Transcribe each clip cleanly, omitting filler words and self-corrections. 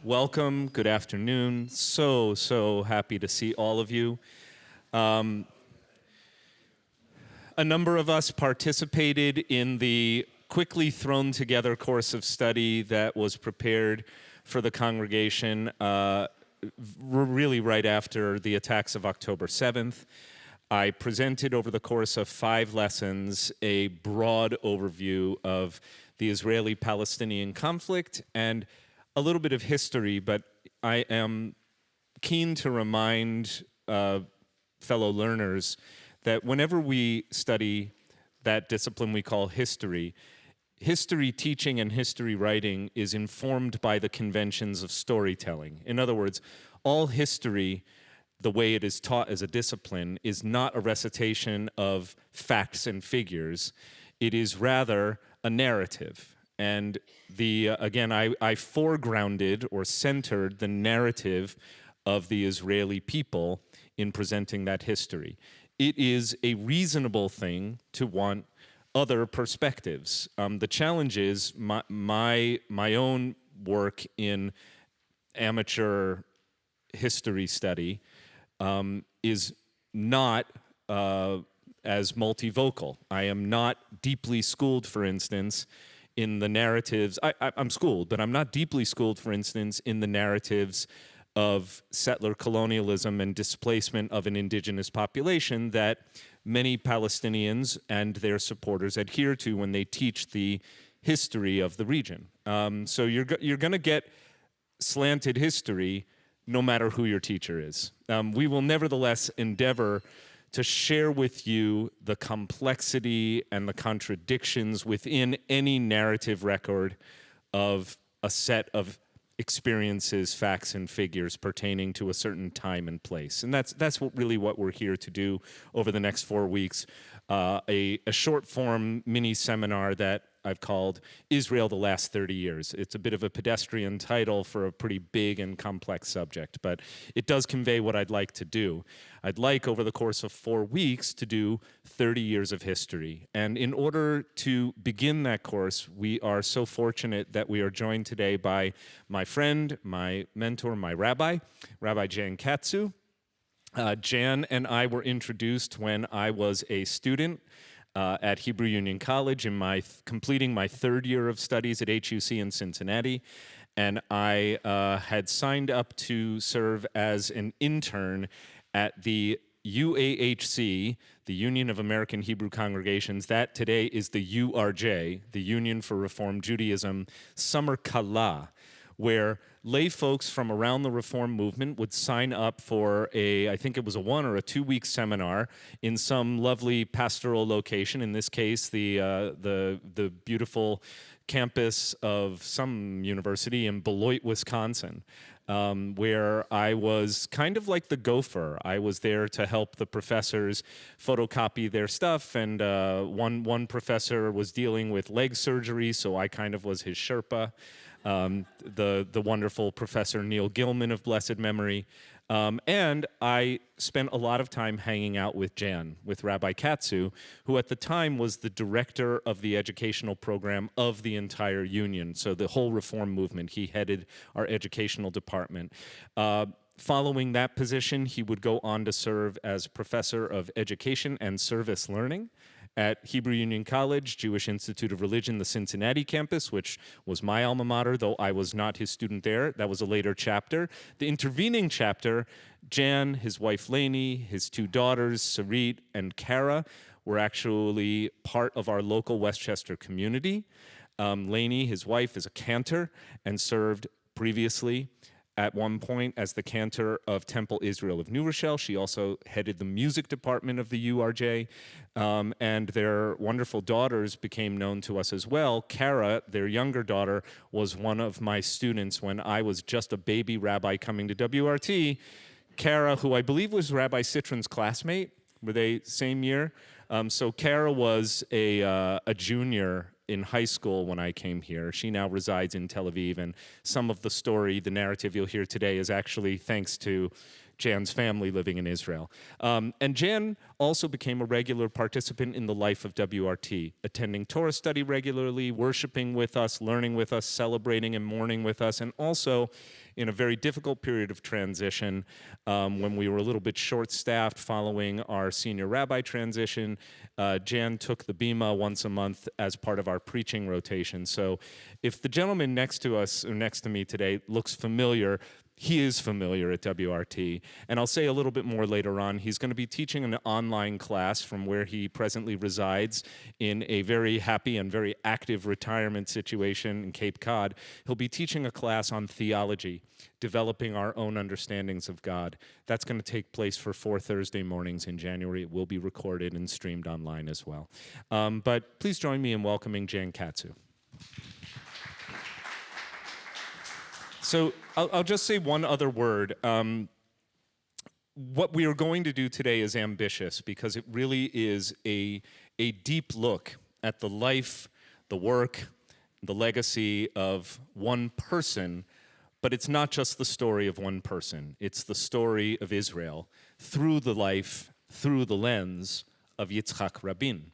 Welcome, good afternoon. So happy to see all of you. A number of us participated in the quickly thrown together course of study that was prepared for the congregation really right after the attacks of October 7th. I presented over the course of 5 lessons a broad overview of the Israeli-Palestinian conflict and a little bit of history, but I am keen to remind fellow learners that whenever we study that discipline we call history, history teaching and history writing is informed by the conventions of storytelling. In other words, all history, the way it is taught as a discipline, is not a recitation of facts and figures. It is rather a narrative. And again, I foregrounded or centered the narrative of the Israeli people in presenting that history. It is a reasonable thing to want other perspectives. The challenge is my own work in amateur history study is not as multivocal. I am not deeply schooled, for instance, in the narratives. I'm schooled, but I'm not deeply schooled, for instance, in the narratives of settler colonialism and displacement of an indigenous population that many Palestinians and their supporters adhere to when they teach the history of the region. So you're going to get slanted history no matter who your teacher is. We will nevertheless endeavor to share with you the complexity and the contradictions within any narrative record of a set of experiences, facts, and figures pertaining to a certain time and place. And that's really what we're here to do over the next 4 weeks. A short-form mini-seminar that I've called Israel the Last 30 Years. It's a bit of a pedestrian title for a pretty big and complex subject, but it does convey what I'd like to do. I'd like, over the course of 4 weeks, to do 30 years of history. And in order to begin that course, we are so fortunate that we are joined today by my friend, my mentor, my rabbi, Rabbi Jan Katzew. Jan and I were introduced when I was a student at Hebrew Union College in completing my 3rd year of studies at HUC in Cincinnati. And I had signed up to serve as an intern at the UAHC, the Union of American Hebrew Congregations. That today is the URJ, the Union for Reform Judaism, Summer Kala, where lay folks from around the Reform movement would sign up for I think it was a 1 or a 2 week seminar in some lovely pastoral location. In this case, the beautiful campus of some university in Beloit, Wisconsin, where I was kind of like the gopher. I was there to help the professors photocopy their stuff, and one professor was dealing with leg surgery, so I kind of was his Sherpa. The wonderful Professor Neil Gilman of blessed memory. And I spent a lot of time hanging out with Jan, with Rabbi Katzew, who at the time was the director of the educational program of the entire union. So the whole reform movement, he headed our educational department. Following that position, he would go on to serve as professor of education and service learning at Hebrew Union College, Jewish Institute of Religion, the Cincinnati campus, which was my alma mater, though I was not his student there. That was a later chapter. The intervening chapter, Jan, his wife Lainey, his 2 daughters, Sarit and Kara, were actually part of our local Westchester community. Lainey, his wife, is a cantor and served previously at one point as the cantor of Temple Israel of New Rochelle. She also headed the music department of the URJ, and their wonderful daughters became known to us as well. Kara, their younger daughter, was one of my students when I was just a baby rabbi coming to WRT. Kara, who I believe was Rabbi Citron's classmate, were they same year? So Kara was a junior in high school when I came here. She now resides in Tel Aviv, and some of the story, the narrative you'll hear today is actually thanks to Jan's family living in Israel. And Jan also became a regular participant in the life of WRT, attending Torah study regularly, worshiping with us, learning with us, celebrating and mourning with us, and also in a very difficult period of transition when we were a little bit short-staffed following our senior rabbi transition. Jan took the bima once a month as part of our preaching rotation. So if the gentleman next to us, or next to me today, looks familiar, he is familiar at WRT, and I'll say a little bit more later on. He's going to be teaching an online class from where he presently resides in a very happy and very active retirement situation in Cape Cod. He'll be teaching a class on theology, developing our own understandings of God. That's going to take place for 4 Thursday mornings in January. It will be recorded and streamed online as well. But please join me in welcoming Jan Katzew. So I'll just say one other word. What we are going to do today is ambitious because it really is a deep look at the life, the work, the legacy of one person, but it's not just the story of one person. It's the story of Israel through the life, through the lens of Yitzhak Rabin.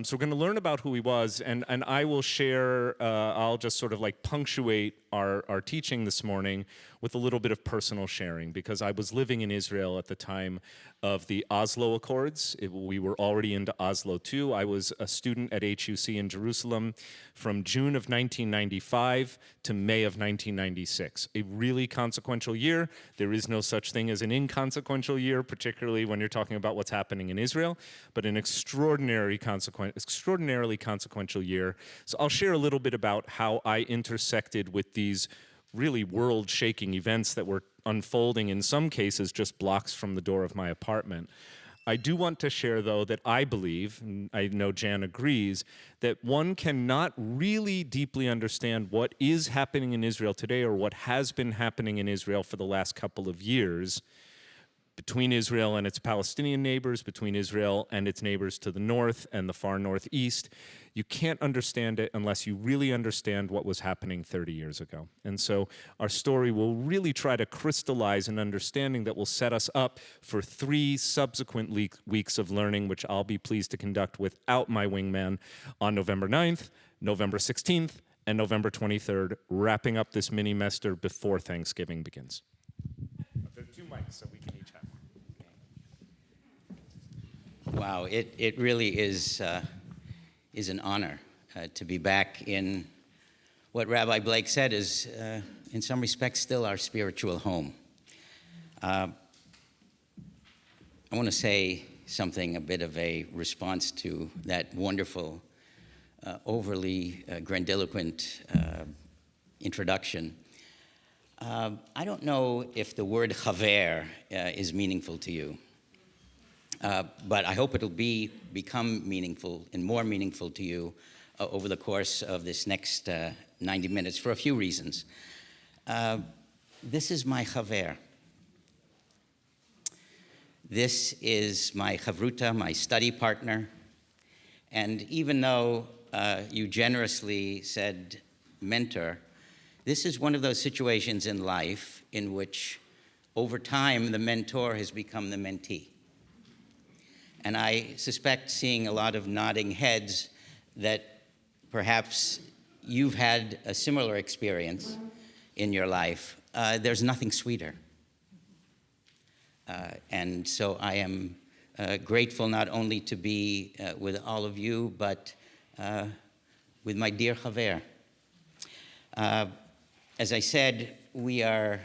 So we're going to learn about who he was, and I will share, I'll just sort of like punctuate our teaching this morning with a little bit of personal sharing, because I was living in Israel at the time of the Oslo Accords. We were already into Oslo II. I was a student at HUC in Jerusalem from June of 1995 to May of 1996. A really consequential year. There is no such thing as an inconsequential year, particularly when you're talking about what's happening in Israel, but an extraordinarily consequential year. So I'll share a little bit about how I intersected with these really world-shaking events that were unfolding, in some cases just blocks from the door of my apartment. I do want to share, though, that I believe, and I know Jan agrees, that one cannot really deeply understand what is happening in Israel today or what has been happening in Israel for the last couple of years between Israel and its Palestinian neighbors, between Israel and its neighbors to the north and the far northeast. You can't understand it unless you really understand what was happening 30 years ago. And so our story will really try to crystallize an understanding that will set us up for 3 subsequent weeks of learning, which I'll be pleased to conduct without my wingman on November 9th, November 16th, and November 23rd, wrapping up this mini-mester before Thanksgiving begins. There are 2 mics, so we can each have one. Wow, it really is an honor to be back in what Rabbi Blake said is, in some respects, still our spiritual home. I want to say something, a bit of a response to that wonderful, overly grandiloquent introduction. I don't know if the word chaver is meaningful to you. But I hope it'll become meaningful and more meaningful to you over the course of this next 90 minutes for a few reasons. This is my chaver. This is my chavruta, my study partner. And even though you generously said mentor, this is one of those situations in life in which over time the mentor has become the mentee. And I suspect, seeing a lot of nodding heads, that perhaps you've had a similar experience in your life. There's nothing sweeter. And so I am grateful not only to be with all of you, but with my dear chaver. As I said, we are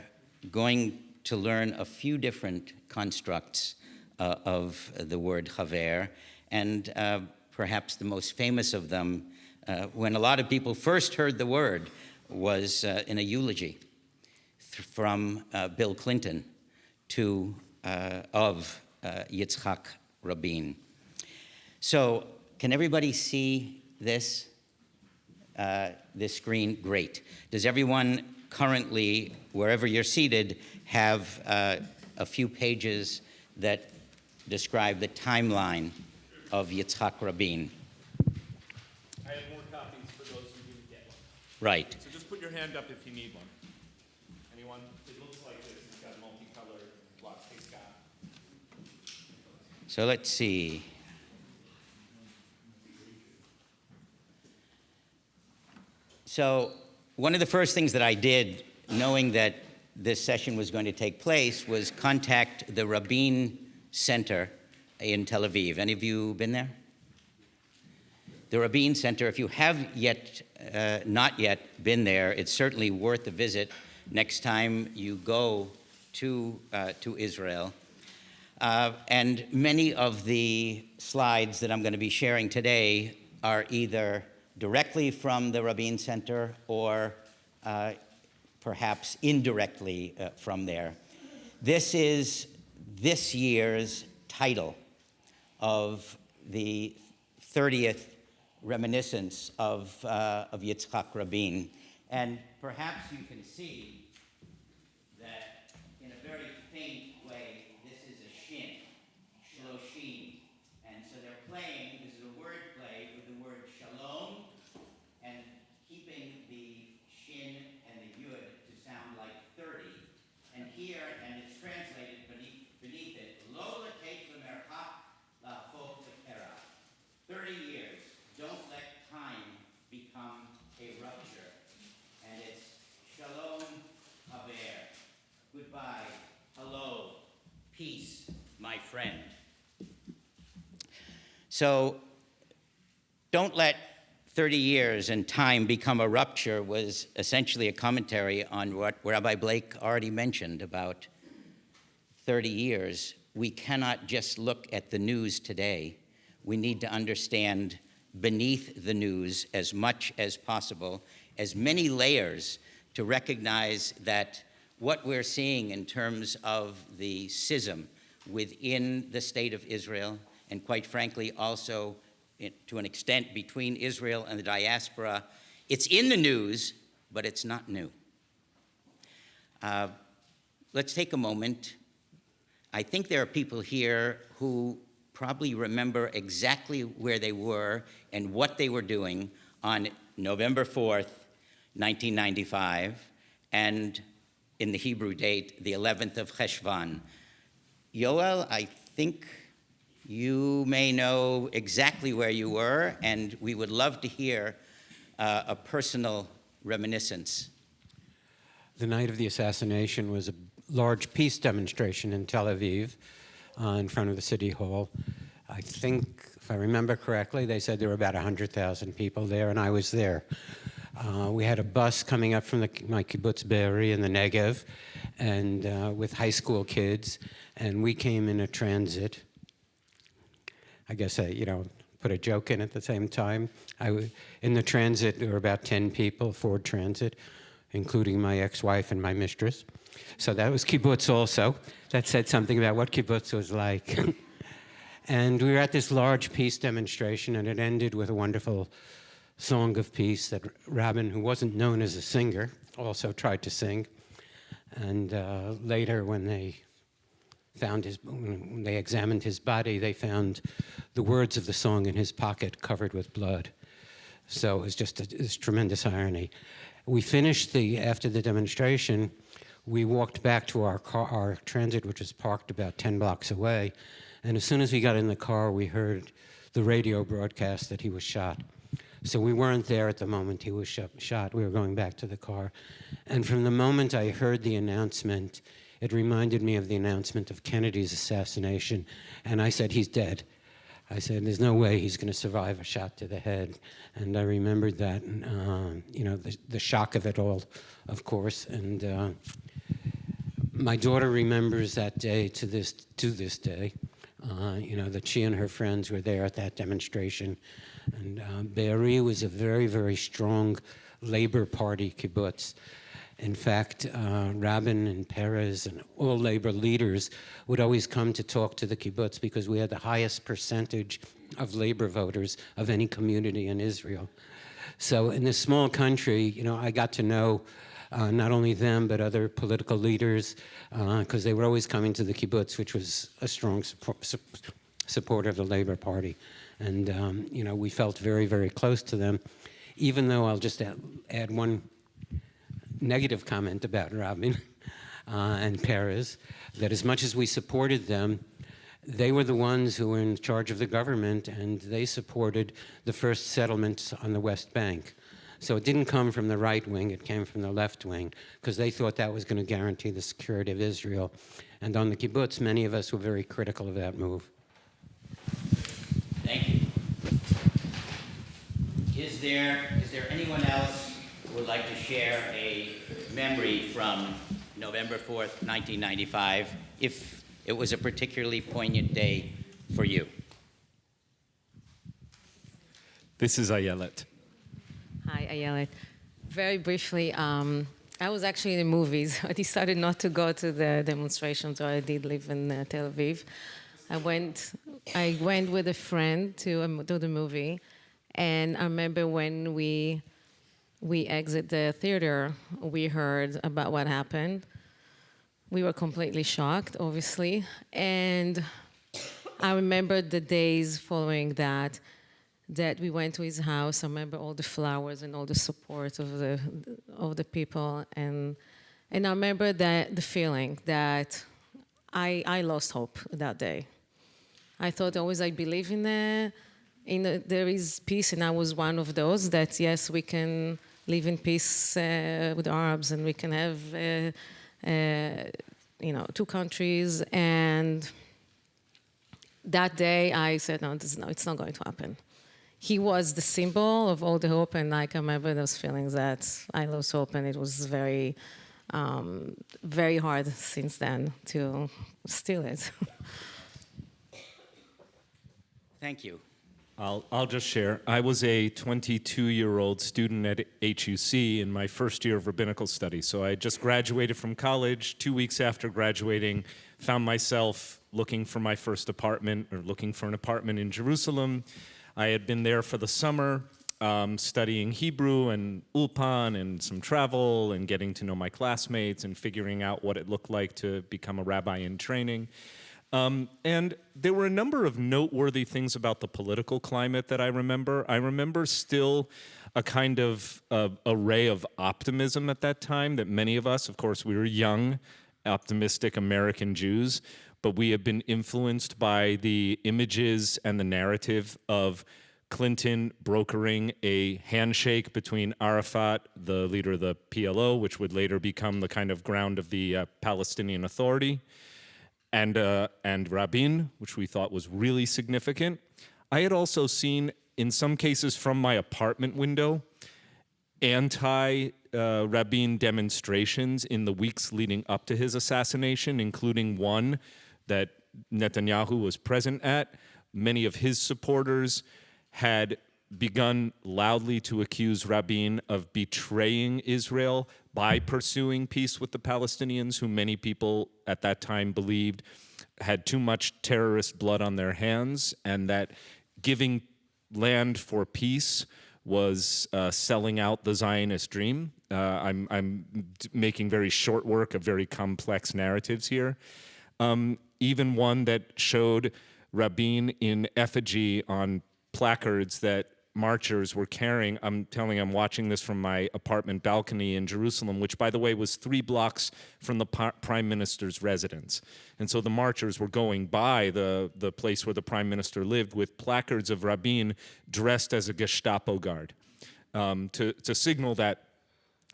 going to learn a few different constructs of the word chaver, and perhaps the most famous of them, when a lot of people first heard the word, was in a eulogy from Bill Clinton of Yitzhak Rabin. So, can everybody see this screen? Great. Does everyone currently, wherever you're seated, have a few pages that describe the timeline of Yitzhak Rabin? I have more copies for those who didn't get one. Right. So just put your hand up if you need one. Anyone? It looks like this. It's got multicolored So let's see. So one of the first things that I did, knowing that this session was going to take place, was contact the Rabbin Center in Tel Aviv. Any of you been there? The Rabbin Center, if you have not yet been there, it's certainly worth a visit next time you go to Israel. And many of the slides that I'm going to be sharing today are either directly from the Rabbin Center or perhaps indirectly from there. This is this year's title of the 30th reminiscence of Yitzhak Rabin. And perhaps you can see that in a very faint way, this is a shin, shloshim. And so they're playing, this is a word play with the word shalom, and keeping the shin and the yud to sound like 30. And here, and it's translated beneath it, lo lakeit l'merchak la'afot l'kera. 30 years, don't let time become a rupture. And it's shalom haver, goodbye, hello, peace, my friend. So don't let 30 years and time become a rupture was essentially a commentary on what Rabbi Blake already mentioned about 30 years. We cannot just look at the news today. We need to understand beneath the news as much as possible, as many layers, to recognize that what we're seeing in terms of the schism within the state of Israel, and quite frankly also to an extent between Israel and the diaspora, it's in the news, but it's not new. Let's take a moment. I think there are people here who probably remember exactly where they were and what they were doing on November 4th, 1995, and in the Hebrew date, the 11th of Cheshvan. Yoel, I think you may know exactly where you were, and we would love to hear a personal reminiscence. The night of the assassination was a large peace demonstration in Tel Aviv in front of the City Hall. I think, if I remember correctly, they said there were about 100,000 people there, and I was there. We had a bus coming up from my kibbutz Be'eri in the Negev, and with high school kids, and we came in a transit. I guess I, put a joke in at the same time. In the transit, there were about 10 people, Ford Transit, including my ex-wife and my mistress. So that was kibbutz also. That said something about what kibbutz was like. And we were at this large peace demonstration, and it ended with a wonderful song of peace that Rabin, who wasn't known as a singer, also tried to sing. And later, when they examined his body, they found the words of the song in his pocket covered with blood. So it was just this tremendous irony. We finished after the demonstration, we walked back to our transit, which was parked about 10 blocks away. And as soon as we got in the car, we heard the radio broadcast that he was shot. So we weren't there at the moment he was shot. We were going back to the car. And from the moment I heard the announcement, it reminded me of the announcement of Kennedy's assassination. And I said, he's dead. I said, there's no way he's going to survive a shot to the head. And I remembered that, the shock of it all, of course. And my daughter remembers that day to this day. That she and her friends were there at that demonstration. And Be'eri was a very, very strong Labor Party kibbutz. In fact, Rabin and Peres and all labor leaders would always come to talk to the kibbutz because we had the highest percentage of labor voters of any community in Israel. So in this small country, I got to know not only them, but other political leaders, because they were always coming to the kibbutz, which was a strong supporter of the Labor Party. And, we felt very, very close to them, even though I'll just add one negative comment about Rabin. and Peres, that as much as we supported them, they were the ones who were in charge of the government, and they supported the first settlements on the West Bank. So it didn't come from the right wing, it came from the left wing, because they thought that was going to guarantee the security of Israel. And on the kibbutz, many of us were very critical of that move. Thank you. Is there anyone else who would like to share a memory from November 4th, 1995, if it was a particularly poignant day for you? This is Ayelet. Hi, Ayelet. Very briefly, I was actually in the movies. I decided not to go to the demonstrations, or I did live in Tel Aviv. I went with a friend to the movie, and I remember when we exit the theater, we heard about what happened. We were completely shocked, obviously, and I remember the days following that we went to his house. I remember all the flowers and all the support of the people, and I remember that the feeling that I lost hope that day. I thought always I believe there is peace, and I was one of those that yes, we can live in peace with Arabs, and we can have two countries. And that day I said, no, it's not going to happen. He was the symbol of all the hope, and I can remember those feelings that I lost hope, and it was very, very hard since then to steal it. Thank you. I'll just share. I was a 22-year-old student at HUC in my first year of rabbinical studies. So I just graduated from college. 2 weeks after graduating, found myself looking for my first apartment, or looking for an apartment in Jerusalem. I had been there for the summer, studying Hebrew and Ulpan and some travel and getting to know my classmates and figuring out what it looked like to become a rabbi in training. And there were a number of noteworthy things about the political climate that I remember. I remember still a kind of array of optimism at that time that many of us, of course, we were young, optimistic American Jews, but we have been influenced by the images and the narrative of Clinton brokering a handshake between Arafat, the leader of the PLO, which would later become the kind of ground of the Palestinian Authority, and Rabin, which we thought was really significant. I had also seen, in some cases from my apartment window, anti-Rabin demonstrations in the weeks leading up to his assassination, including one that Netanyahu was present at. Many of his supporters had begun loudly to accuse Rabin of betraying Israel by pursuing peace with the Palestinians, who many people at that time believed had too much terrorist blood on their hands, and that giving land for peace was selling out the Zionist dream. I'm making very short work of very complex narratives here. Even one that showed Rabin in effigy on placards that marchers were carrying. I'm watching this from my apartment balcony in Jerusalem, which, by the way, was 3 blocks from the prime minister's residence. And so the marchers were going by the place where the prime minister lived with placards of Rabin dressed as a Gestapo guard to signal that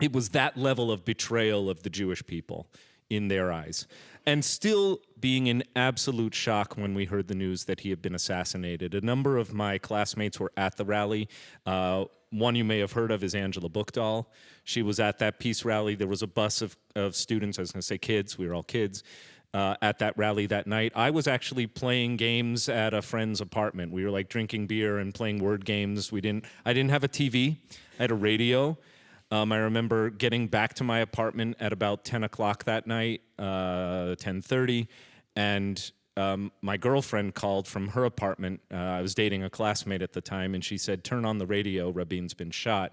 it was that level of betrayal of the Jewish people in their eyes. And still being in absolute shock when we heard the news that he had been assassinated. A number of my classmates were at the rally. One you may have heard of is Angela Bookdahl. She was at that peace rally. There was a bus of students, I was going to say kids, we were all kids, at that rally that night. I was actually playing games at a friend's apartment. We were like drinking beer and playing word games. I didn't have a TV, I had a radio. I remember getting back to my apartment at about 10 o'clock that night, 10:30, and my girlfriend called from her apartment. I was dating a classmate at the time, and she said, "Turn on the radio, Rabin's been shot."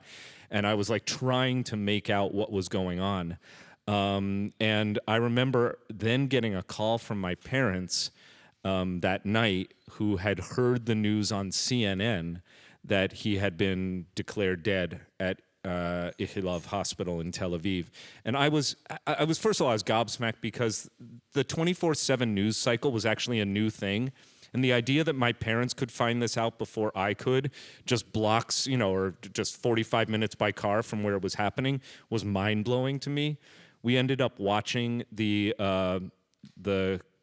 And I was like trying to make out what was going on. And I remember then getting a call from my parents that night, who had heard the news on CNN that he had been declared dead at Ichilov Hospital in Tel Aviv. And I was first of all, I was gobsmacked because the 24/7 news cycle was actually a new thing. And the idea that my parents could find this out before I could, just blocks, or just 45 minutes by car from where it was happening, was mind-blowing to me. We ended up watching the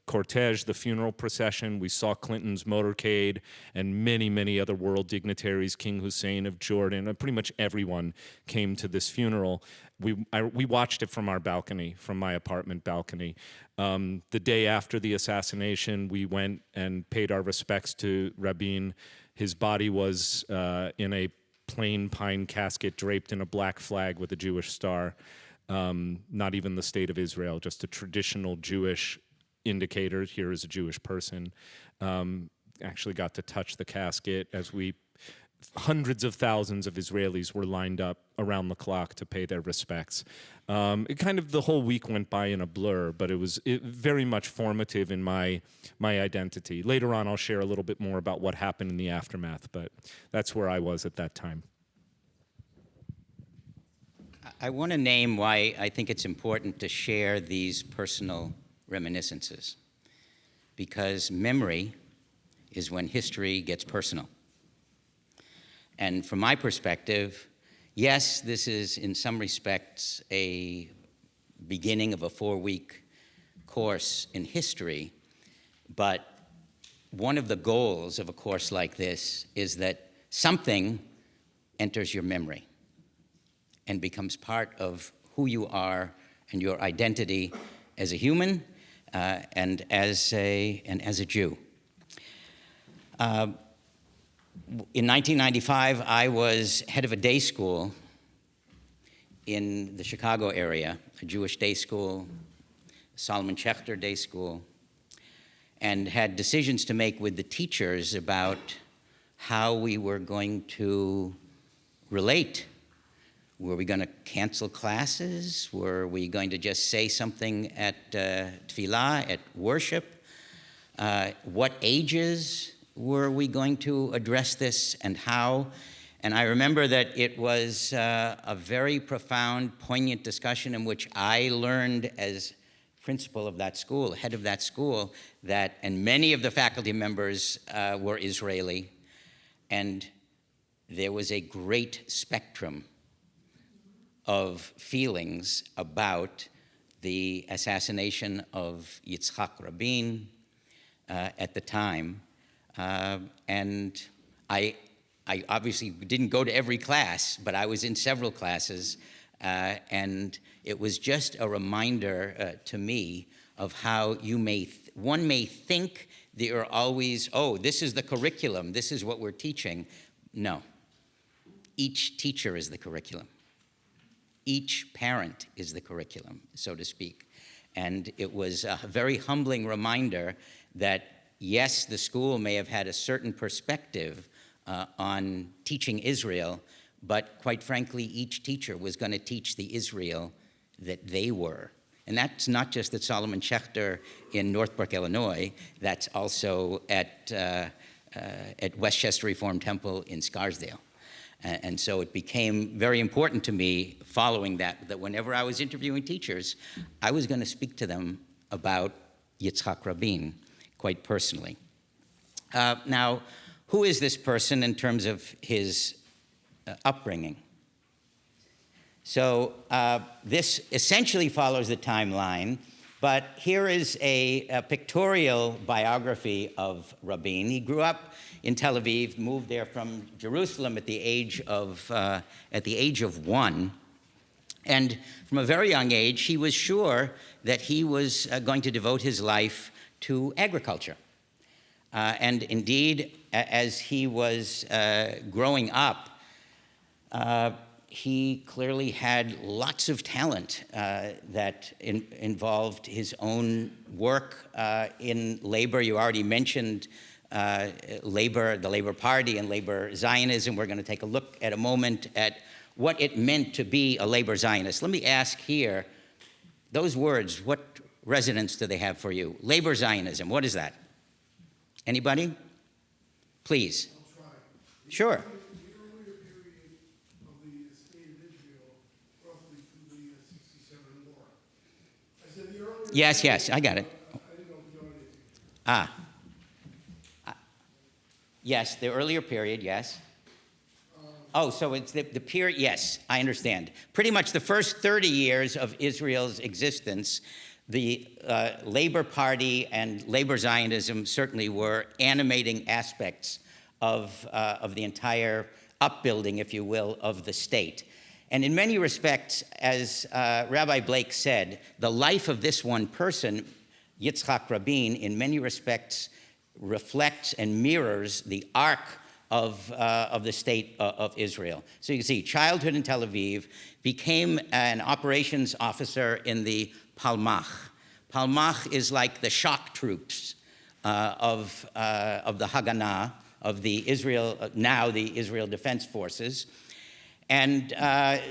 cortege, the funeral procession. We saw Clinton's motorcade and many, many other world dignitaries, King Hussein of Jordan, and pretty much everyone came to this funeral. We watched it from our balcony, from my apartment balcony. The day after the assassination, we went and paid our respects to Rabin. His body was in a plain pine casket draped in a black flag with a Jewish star. Not even the state of Israel, just a traditional Jewish indicator. Here is a Jewish person. Actually got to touch the casket as hundreds of thousands of Israelis were lined up around the clock to pay their respects. The whole week went by in a blur, but it was very much formative in my identity. Later on, I'll share a little bit more about what happened in the aftermath, but that's where I was at that time. I want to name why I think it's important to share these personal reminiscences, because memory is when history gets personal. And from my perspective, yes, this is in some respects a beginning of a 4-week course in history, but one of the goals of a course like this is that something enters your memory and becomes part of who you are and your identity as a human and as a Jew. In 1995, I was head of a day school in the Chicago area, a Jewish day school, Solomon Schechter Day School, and had decisions to make with the teachers about how we were going to relate. Were we going to cancel classes? Were we going to just say something at tefillah, at worship? What ages were we going to address this and how? And I remember that it was a very profound, poignant discussion in which I learned as principal of that school, head of that school, and many of the faculty members were Israeli, and there was a great spectrum of feelings about the assassination of Yitzhak Rabin at the time. And I obviously didn't go to every class, but I was in several classes, and it was just a reminder to me of how one may think that you're always, this is the curriculum, this is what we're teaching. No, each teacher is the curriculum. Each parent is the curriculum, so to speak. And it was a very humbling reminder that, yes, the school may have had a certain perspective on teaching Israel, but quite frankly, each teacher was going to teach the Israel that they were. And that's not just at Solomon Schechter in Northbrook, Illinois. That's also at Westchester Reformed Temple in Scarsdale. And so it became very important to me following that whenever I was interviewing teachers, I was going to speak to them about Yitzhak Rabin quite personally. Now, who is this person in terms of his upbringing? So this essentially follows the timeline, but here is a pictorial biography of Rabin. He grew up in Tel Aviv, moved there from Jerusalem at the age of 1, and from a very young age, he was sure that he was going to devote his life to agriculture. And indeed, as he was growing up, he clearly had lots of talent that involved his own work in labor. You already mentioned labor, the Labor Party and labor Zionism. We're going to take a look at a moment at what it meant to be a labor Zionist. Let me ask here, those words, what resonance do they have for you? Labor Zionism, what is that? Anybody? Please. I'll try. Sure. The earlier period of the state of Yes, yes, I got it. Ah. Yes, the earlier period, yes. Oh, so it's the period, yes, I understand. Pretty much the first 30 years of Israel's existence, the Labor Party and Labor Zionism certainly were animating aspects of the entire upbuilding, if you will, of the state. And in many respects, as Rabbi Blake said, the life of this one person, Yitzhak Rabin, in many respects reflects and mirrors the arc of the state of Israel. So you can see, childhood in Tel Aviv, became an operations officer in the Palmach. Palmach is like the shock troops of the Haganah, of the Israel, now the Israel Defense Forces. And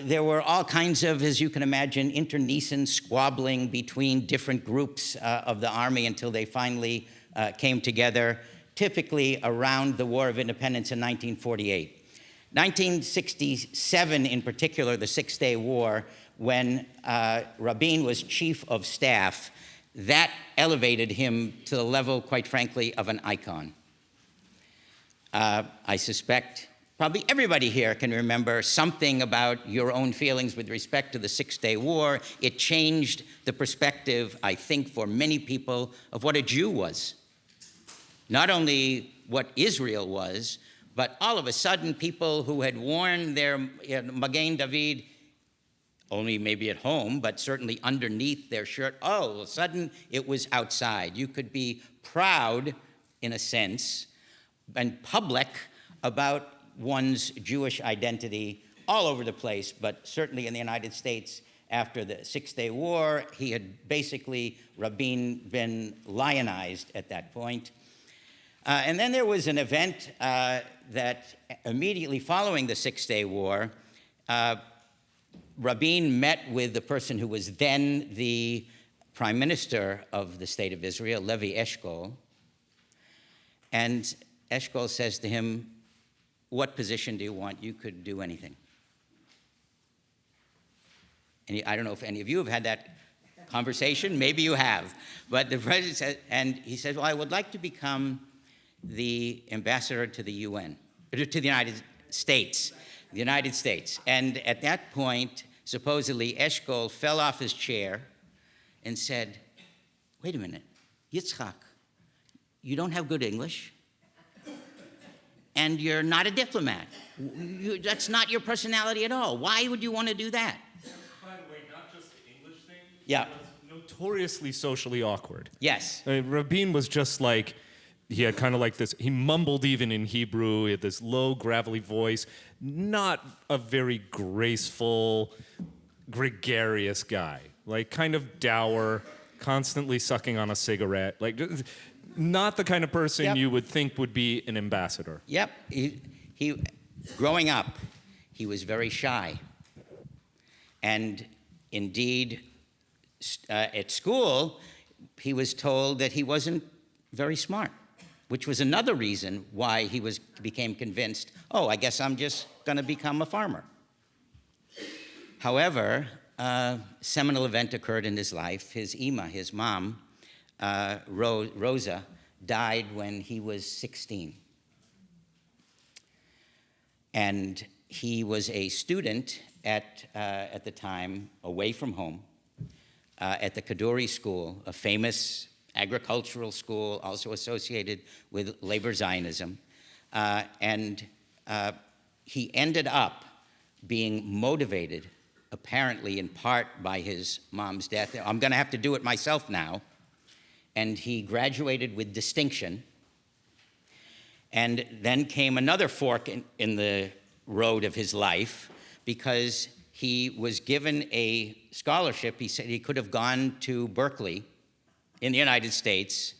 there were all kinds of, as you can imagine, internecine squabbling between different groups of the army until they finally came together, typically around the War of Independence in 1948. 1967 in particular, the Six-Day War, when Rabin was chief of staff, that elevated him to the level, quite frankly, of an icon. I suspect probably everybody here can remember something about your own feelings with respect to the Six-Day War. It changed the perspective, I think, for many people of what a Jew was. Not only what Israel was, but all of a sudden people who had worn their Magen David, only maybe at home, but certainly underneath their shirt, all of a sudden it was outside. You could be proud, in a sense, and public about one's Jewish identity all over the place, but certainly in the United States after the Six-Day War, he had basically, Rabin, been lionized at that point. And then there was an event that immediately following the Six-Day War, Rabin met with the person who was then the prime minister of the state of Israel, Levi Eshkol, and Eshkol says to him, "What position do you want? You could do anything." And I don't know if any of you have had that conversation. Maybe you have. But the president said, and he said, "Well, I would like to become the ambassador to the UN, to the United States, the United States." And at that point, supposedly, Eshkol fell off his chair and said, "Wait a minute, Yitzhak, you don't have good English, and you're not a diplomat. That's not your personality at all. Why would you want to do that?" By the way, not just the English thing. Yeah. It was notoriously socially awkward. Yes. I mean, Rabin was just like, he had kind of like this, he mumbled even in Hebrew, he had this low, gravelly voice, not a very graceful, gregarious guy, like kind of dour, constantly sucking on a cigarette, like not the kind of person Yep. you would think would be an ambassador. Yep. He growing up, he was very shy. And indeed, at school, he was told that he wasn't very smart, which was another reason why he became convinced, oh, I guess I'm just going to become a farmer. However, a seminal event occurred in his life. His Ima, his mom, Rosa, died when he was 16. And he was a student at the time, away from home, at the Kaduri School, a famous agricultural school, also associated with labor Zionism. And he ended up being motivated, apparently in part by his mom's death. I'm going to have to do it myself now. And he graduated with distinction. And then came another fork in the road of his life, because he was given a scholarship. He said he could have gone to Berkeley in the United States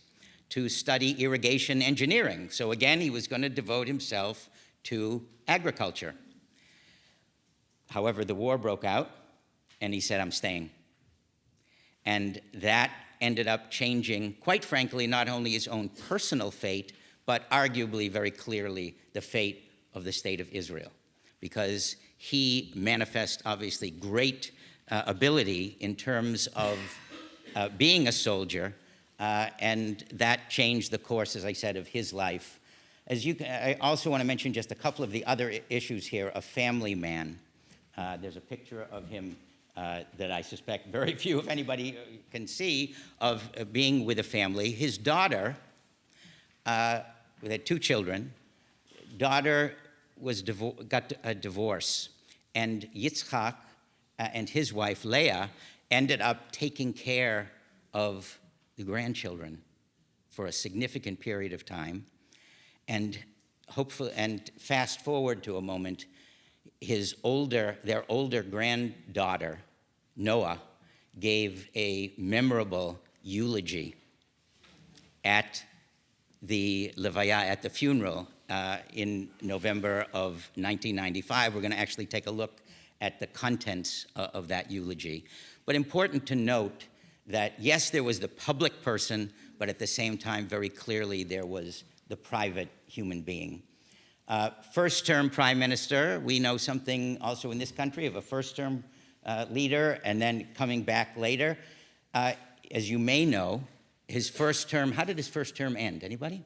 to study irrigation engineering. So again, he was going to devote himself to agriculture. However, the war broke out, and he said, I'm staying. And that ended up changing, quite frankly, not only his own personal fate, but arguably very clearly the fate of the state of Israel, because he manifests obviously great ability in terms of being a soldier, and that changed the course, as I said, of his life. I also want to mention just a couple of the other issues here. A family man. There's a picture of him that I suspect very few, if anybody, can see, of being with a family. His daughter, we had 2 children. Daughter got a divorce, and Yitzchak and his wife Leah ended up taking care of the grandchildren for a significant period of time. And fast forward to a moment, their older granddaughter, Noah, gave a memorable eulogy at the levaya, at the funeral, in November of 1995. We're going to actually take a look at the contents of that eulogy. But important to note that, yes, there was the public person, but at the same time, very clearly, there was the private human being. First-term prime minister. We know something also in this country of a first-term leader and then coming back later. As you may know, his first term, how did his first term end? Anybody?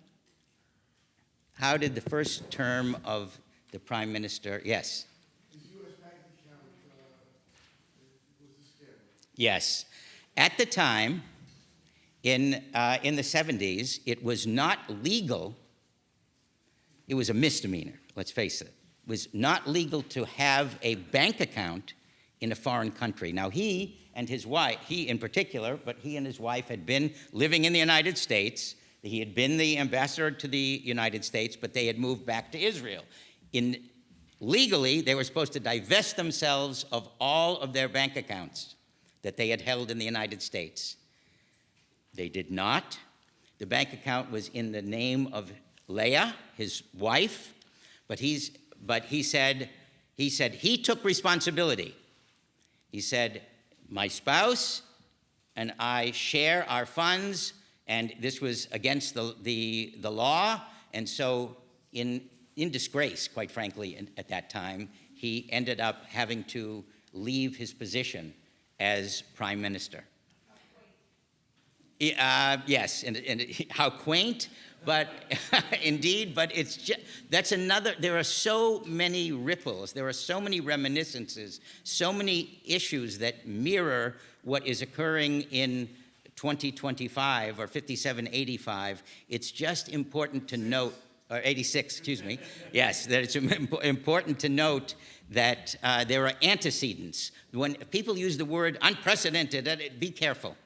How did the first term of the prime minister, yes? His U.S. bank account was a scandal. Yes. At the time, in the 70s, it was not legal. It was a misdemeanor, let's face it. It was not legal to have a bank account in a foreign country. Now, he and his wife, he in particular, but he and his wife had been living in the United States. He had been the ambassador to the United States, but they had moved back to Israel. Legally, they were supposed to divest themselves of all of their bank accounts that they had held in the United States. They did not. The bank account was in the name of Leah, his wife, but he said he took responsibility. He said, my spouse and I share our funds, and this was against the law, and so in disgrace, quite frankly, at that time, he ended up having to leave his position as prime minister. Yes, and how quaint, but indeed, but it's just, that's another, there are so many ripples, there are so many reminiscences, so many issues that mirror what is occurring in 2025 or 5785. It's just important to note, or 86, excuse me, yes, that it's important to note that there are antecedents. When people use the word unprecedented, be careful.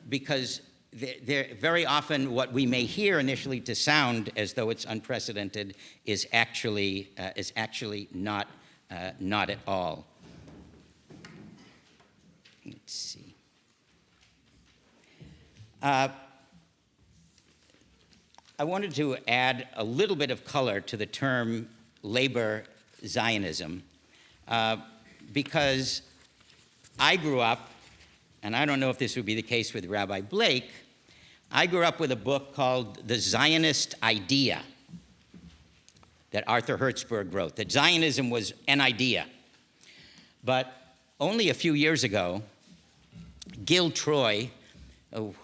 Because they're very often what we may hear initially to sound as though it's unprecedented is actually not at all. Let's see. I wanted to add a little bit of color to the term labor Zionism because I grew up, and I don't know if this would be the case with Rabbi Blake, I grew up with a book called The Zionist Idea that Arthur Hertzberg wrote, that Zionism was an idea. But only a few years ago, Gil Troy,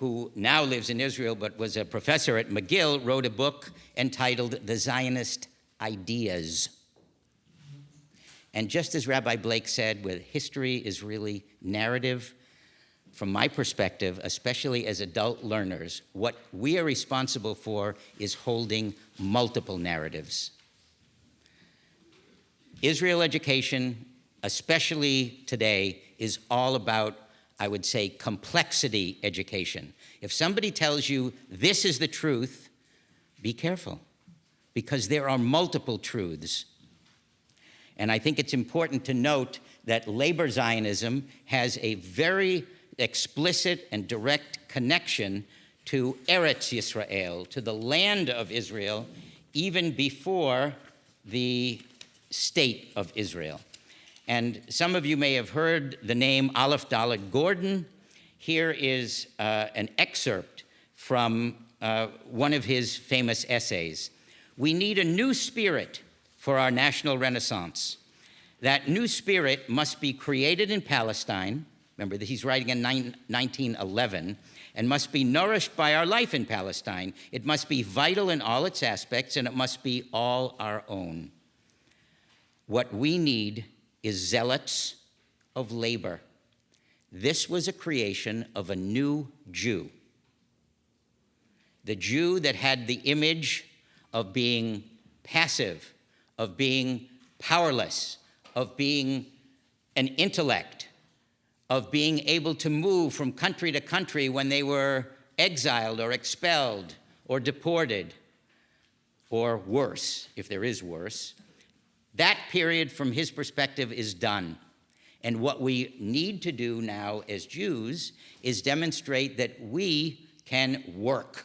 who now lives in Israel but was a professor at McGill, wrote a book entitled The Zionist Ideas. And just as Rabbi Blake said, where history is really narrative, from my perspective, especially as adult learners, what we are responsible for is holding multiple narratives. Israel education, especially today, is all about, I would say, complexity education. If somebody tells you this is the truth, be careful, because there are multiple truths. And I think it's important to note that labor Zionism has a very explicit and direct connection to Eretz Yisrael, to the land of Israel, even before the state of Israel. And some of you may have heard the name Aleph Dalet Gordon. Here is an excerpt from one of his famous essays. We need a new spirit for our national renaissance. That new spirit must be created in Palestine, Remember that he's writing in 1911, and must be nourished by our life in Palestine. It must be vital in all its aspects, and it must be all our own. What we need is zealots of labor. This was a creation of a new Jew. The Jew that had the image of being passive, of being powerless, of being an intellect, of being able to move from country to country when they were exiled or expelled or deported, or worse, if there is worse. That period, from his perspective, is done. And what we need to do now as Jews is demonstrate that we can work.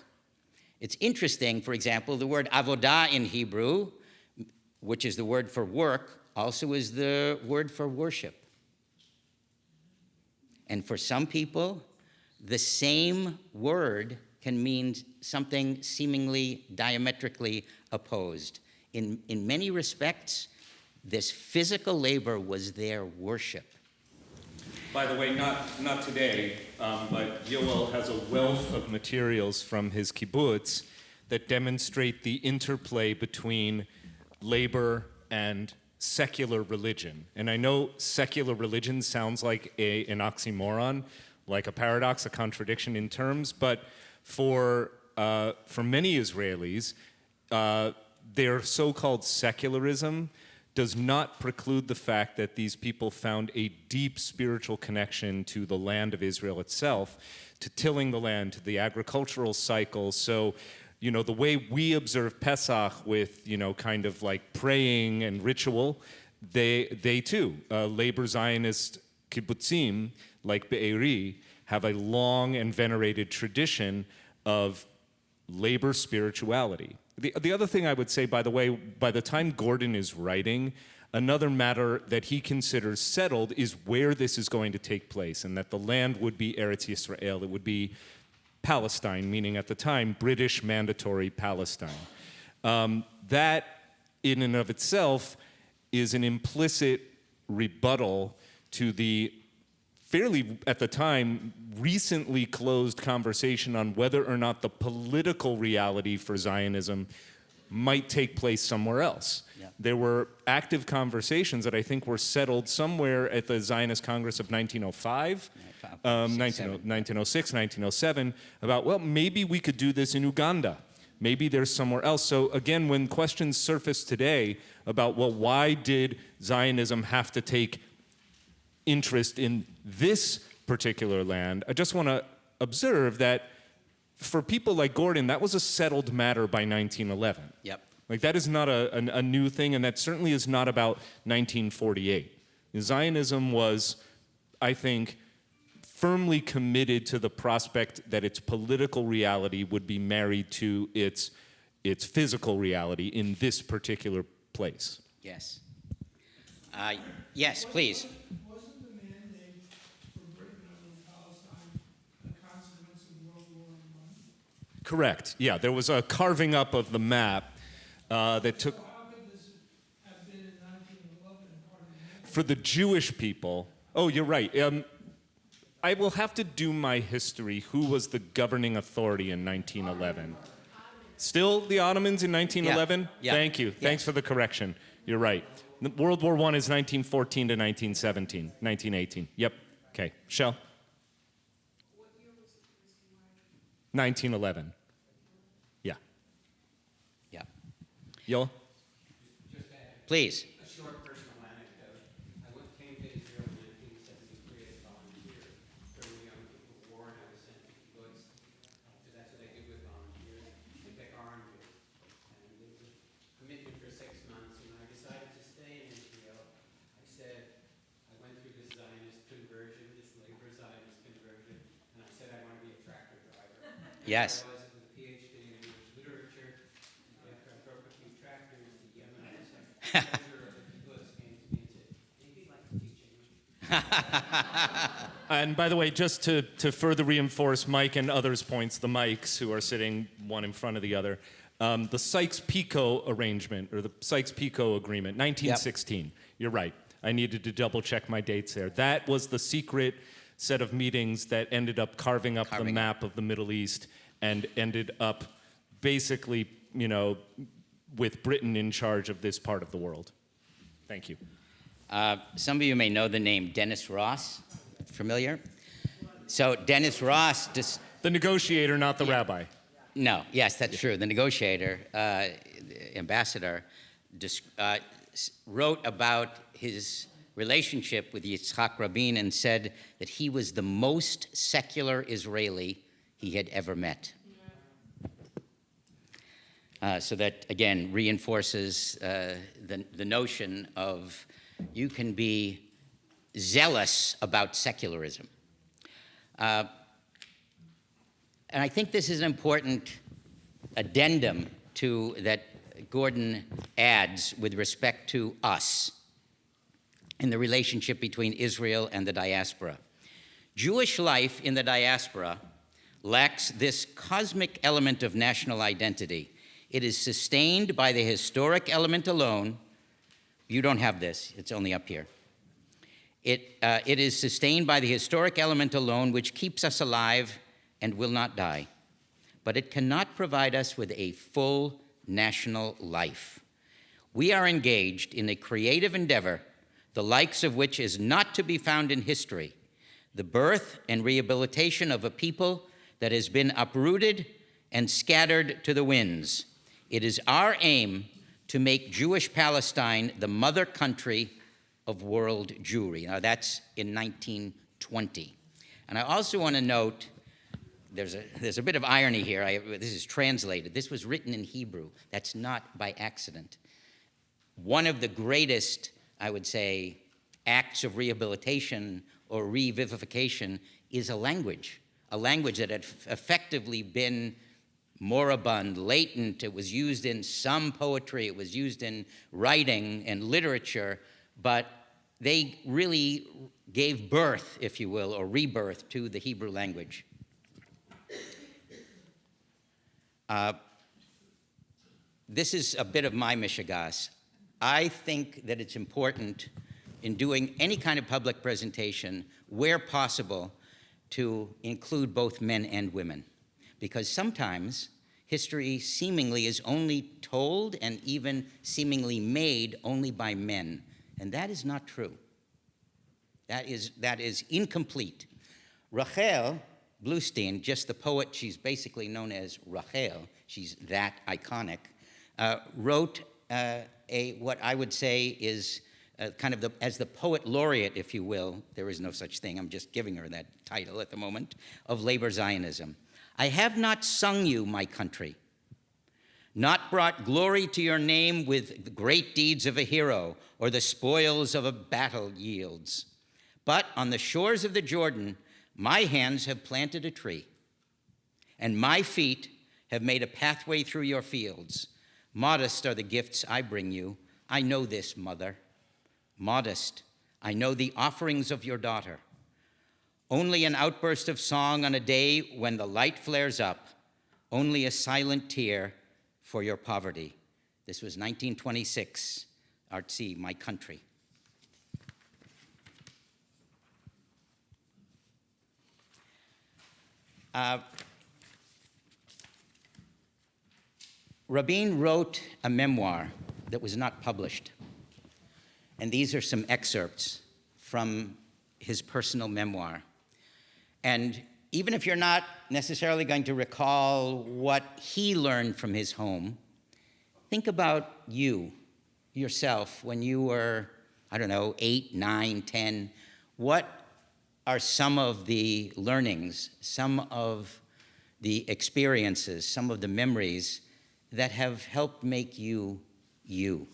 It's interesting, for example, the word avodah in Hebrew, which is the word for work, also is the word for worship. And for some people, the same word can mean something seemingly diametrically opposed. In many respects, this physical labor was their worship. By the way, not today, but Yoel has a wealth of materials from his kibbutz that demonstrate the interplay between labor and secular religion. And I know secular religion sounds like an oxymoron, like a paradox, a contradiction in terms, but for many Israelis, their so-called secularism does not preclude the fact that these people found a deep spiritual connection to the land of Israel itself, to tilling the land, to the agricultural cycle. So, you know, the way we observe Pesach with, you know, kind of like praying and ritual, they too, labor Zionist kibbutzim, like Be'eri, have a long and venerated tradition of labor spirituality. The other thing I would say, by the way, by the time Gordon is writing, another matter that he considers settled is where this is going to take place, and that the land would be Eretz Yisrael. It would be Palestine, meaning at the time, British mandatory Palestine. That, in and of itself, is an implicit rebuttal to the fairly, at the time, recently closed conversation on whether or not the political reality for Zionism might take place somewhere else. Yeah. There were active conversations that I think were settled somewhere at the Zionist Congress of 1905, 1906, 1907, about, well, maybe we could do this in Uganda. Maybe there's somewhere else. So again, when questions surface today about, well, why did Zionism have to take interest in this particular land, I just want to observe that for people like Gordon, that was a settled matter by 1911. Yep. Like, that is not a new thing, and that certainly is not about 1948. Zionism was, I think, firmly committed to the prospect that its political reality would be married to its physical reality in this particular place. Yes. Yes, please. Wasn't the mandate for Britain and Palestine a consequence of World War I? Correct. Yeah, there was a carving up of the map that took. So how could this have been in 1911 part of the mandate? For the Jewish people, oh, you're right. I will have to do my history. Who was the governing authority in 1911? Still the Ottomans in 1911? Yeah. Thank you. Thanks for the correction. You're right. World War I is 1914 to 1917, 1918. Yep. Okay. Shell? What year was the first war? 1911. Yeah. Yeah. Yoel? Please. A short personal anecdote. I came to Israel in 1973 as a volunteer during the Yom Kippur War, and I was sent to kibbutz. So that's what I do with volunteers. They pick oranges. And it was a commitment for 6 months. And when I decided to stay in Israel, I said, I went through this Zionist conversion, this labor Zionist conversion, and I said I want to be a tractor driver. Yes. I was with a PhD in English literature. After I broke a few tractors, the Yemenite treasurer of the kibbutz came to me and said, maybe you'd like to teach English. And by the way, just to further reinforce Mike and others' points, the Mikes who are sitting one in front of the other, the Sykes-Picot arrangement, or the Sykes-Picot agreement, 1916. Yep. You're right. I needed to double check my dates there. That was the secret set of meetings that ended up carving up the map of the Middle East and ended up basically, with Britain in charge of this part of the world. Thank you. Some of you may know the name Dennis Ross. Familiar? So Dennis Ross the negotiator, not the rabbi. No, yes, that's true. The negotiator, ambassador, wrote about his relationship with Yitzhak Rabin and said that he was the most secular Israeli he had ever met. So that, again, reinforces the notion of you can be zealous about secularism. And I think this is an important addendum that Gordon adds with respect to us in the relationship between Israel and the diaspora. Jewish life in the diaspora lacks this cosmic element of national identity. It is sustained by the historic element alone. You don't have this, it's only up here. It is sustained by the historic element alone, which keeps us alive and will not die. But it cannot provide us with a full national life. We are engaged in a creative endeavor, the likes of which is not to be found in history, the birth and rehabilitation of a people that has been uprooted and scattered to the winds. It is our aim to make Jewish Palestine the mother country of world Jewry. Now that's in 1920. And I also want to note, there's a bit of irony here. This is translated. This was written in Hebrew. That's not by accident. One of the greatest, I would say, acts of rehabilitation or revivification is a language that had effectively been moribund, latent. It was used in some poetry. It was used in writing and literature, but they really gave birth, if you will, or rebirth to the Hebrew language. This is a bit of my mishigas. I think that it's important in doing any kind of public presentation, where possible, to include both men and women. Because sometimes history seemingly is only told and even seemingly made only by men. And that is not true. That is incomplete. Rachel Bluestein, just the poet, she's basically known as Rachel, she's that iconic, wrote what I would say is kind of as the poet laureate, if you will, there is no such thing, I'm just giving her that title at the moment, of labor Zionism. I have not sung you, my country, not brought glory to your name with the great deeds of a hero or the spoils of a battle yields. But on the shores of the Jordan, my hands have planted a tree, and my feet have made a pathway through your fields. Modest are the gifts I bring you. I know this, mother. Modest, I know the offerings of your daughter. Only an outburst of song on a day when the light flares up. Only a silent tear for your poverty. This was 1926, Artsy, My Country. Rabin wrote a memoir that was not published. And these are some excerpts from his personal memoir. And even if you're not necessarily going to recall what he learned from his home, think about yourself, when you were, 8, 9, 10. What are some of the learnings, some of the experiences, some of the memories that have helped make you, you?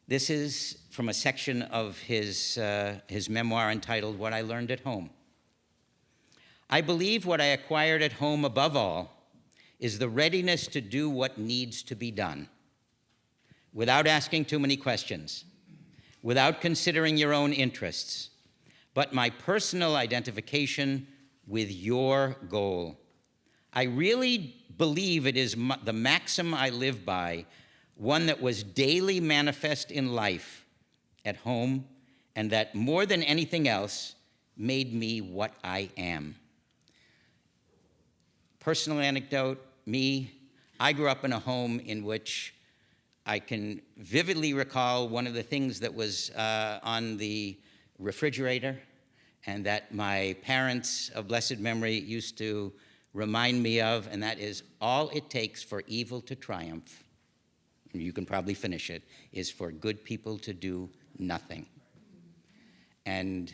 This is from a section of his memoir entitled, What I Learned at Home. I believe what I acquired at home above all is the readiness to do what needs to be done, without asking too many questions, without considering your own interests, but my personal identification with your goal. I really believe it is the maxim I live by, one that was daily manifest in life at home, and that more than anything else made me what I am. Personal anecdote, I grew up in a home in which I can vividly recall one of the things that was on the refrigerator and that my parents of blessed memory used to remind me of, and that is, all it takes for evil to triumph, and you can probably finish it, is for good people to do nothing. And,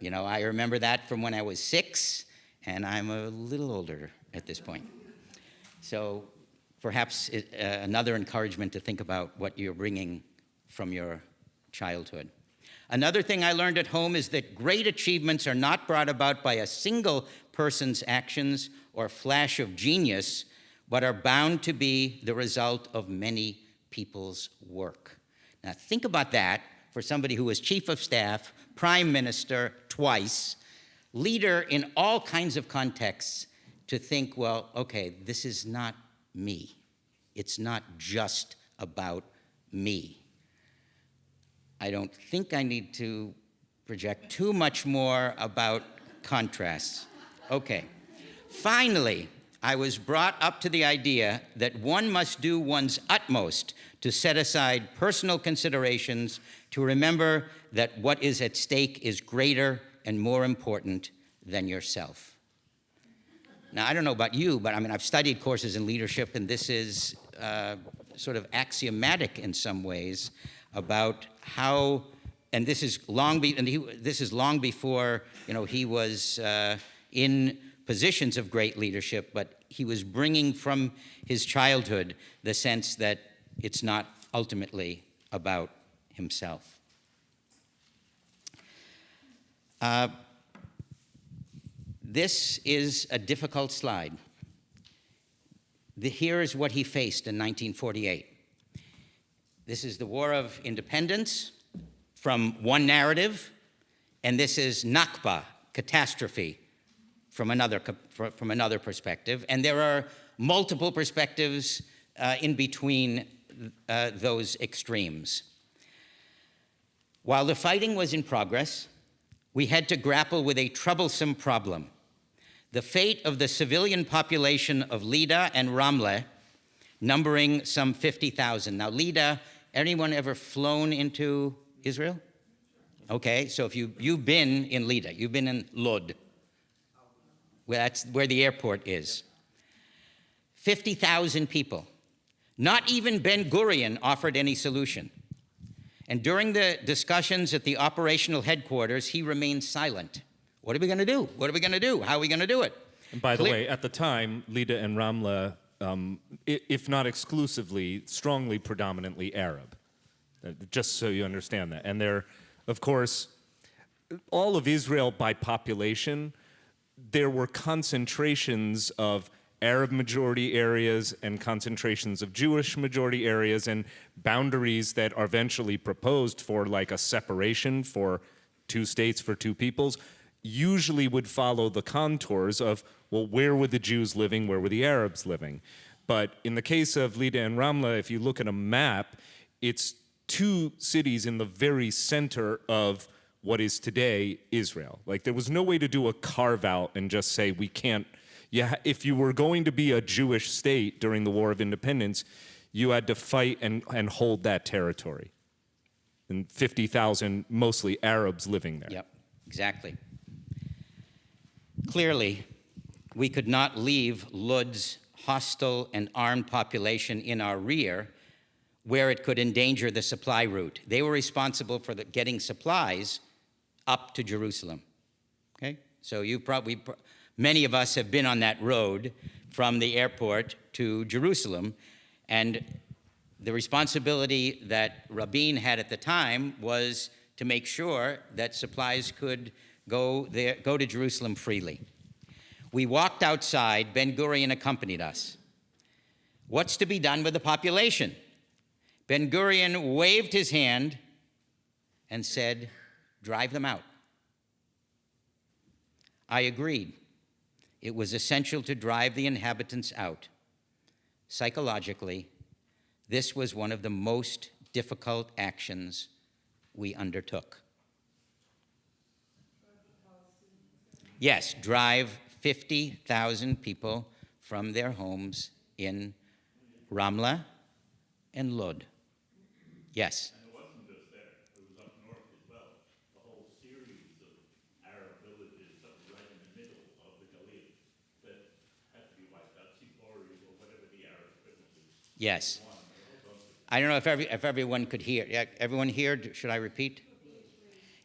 I remember that from when I was 6, and I'm a little older at this point. So perhaps another encouragement to think about what you're bringing from your childhood. Another thing I learned at home is that great achievements are not brought about by a single person's actions or flash of genius, but are bound to be the result of many people's work. Now think about that for somebody who was chief of staff, prime minister twice, leader in all kinds of contexts, to think, well, okay, this is not me. It's not just about me. I don't think I need to project too much more about contrasts. Okay. Finally, I was brought up to the idea that one must do one's utmost to set aside personal considerations, to remember that what is at stake is greater and more important than yourself. Now, I don't know about you, but I've studied courses in leadership, and this is sort of axiomatic in some ways about how, and this is long before he was in positions of great leadership, but he was bringing from his childhood the sense that it's not ultimately about himself. This is a difficult slide. Here is what he faced in 1948. This is the War of Independence from one narrative, and this is Nakba, catastrophe, from another perspective. And there are multiple perspectives in between those extremes. While the fighting was in progress, we had to grapple with a troublesome problem: the fate of the civilian population of Lida and Ramleh, numbering some 50,000. Now, Lida, anyone ever flown into Israel? Okay, so if you've been in Lida, you've been in Lod, that's where the airport is. 50,000 people. Not even Ben Gurion offered any solution. And during the discussions at the operational headquarters, he remained silent. What are we going to do? What are we going to do? How are we going to do it? And by the way, at the time, Lida and Ramleh, if not exclusively, strongly predominantly Arab. Just so you understand that. And they're, of course, all of Israel by population, there were concentrations of Arab majority areas and concentrations of Jewish majority areas and boundaries that are eventually proposed for like a separation for two states, for two peoples, usually would follow the contours of, well, where were the Jews living, where were the Arabs living? But in the case of Lida and Ramleh, if you look at a map, it's two cities in the very center of what is today Israel. Like, there was no way to do a carve out and just say we can't. Yeah, if you were going to be a Jewish state during the War of Independence, you had to fight and hold that territory. And 50,000, mostly Arabs living there. Yep, exactly. Clearly, we could not leave Lod's hostile and armed population in our rear where it could endanger the supply route. They were responsible for getting supplies up to Jerusalem. Okay? So many of us have been on that road from the airport to Jerusalem, and the responsibility that Rabin had at the time was to make sure that supplies could go to Jerusalem freely. We walked outside. Ben Gurion accompanied us. What's to be done with the population? Ben Gurion waved his hand and said, drive them out. I agreed. It was essential to drive the inhabitants out. Psychologically, this was one of the most difficult actions we undertook. Yes, drive 50,000 people from their homes in Ramla and Lod. Yes. And it wasn't just there, it was up north as well. The whole series of Arab villages that were right in the middle of the Galilee that had to be wiped out, Sipori or whatever the Arab witnesses. Yes. I don't know if everyone could hear. Yeah, everyone hear? Should I repeat?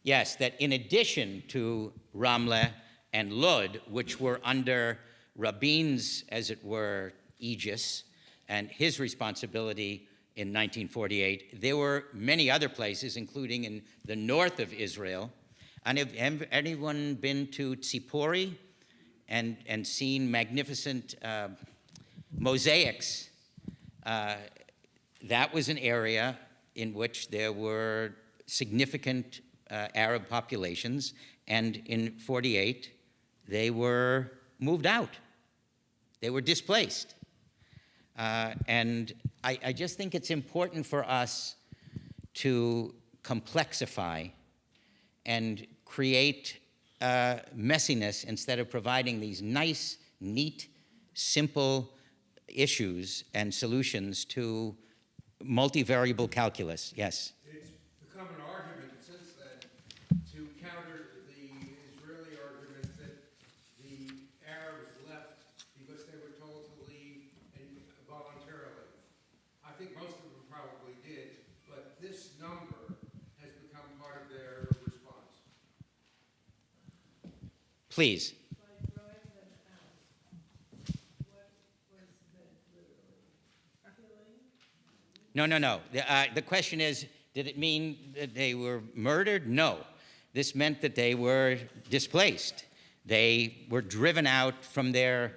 Yes, that in addition to Ramla and Lod, which were under Rabin's, as it were, aegis, and his responsibility in 1948, there were many other places, including in the north of Israel. And have anyone been to Tzipori and seen magnificent mosaics? That was an area in which there were significant Arab populations, and in 48, they were moved out. They were displaced. And I just think it's important for us to complexify and create messiness instead of providing these nice, neat, simple issues and solutions to multivariable calculus. Yes? It's become an argument since then to counter the Israeli argument that the Arabs left because they were told to leave voluntarily. I think most of them probably did, but this number has become part of their response. Please. No. The question is, did it mean that they were murdered? No. This meant that they were displaced. They were driven out from their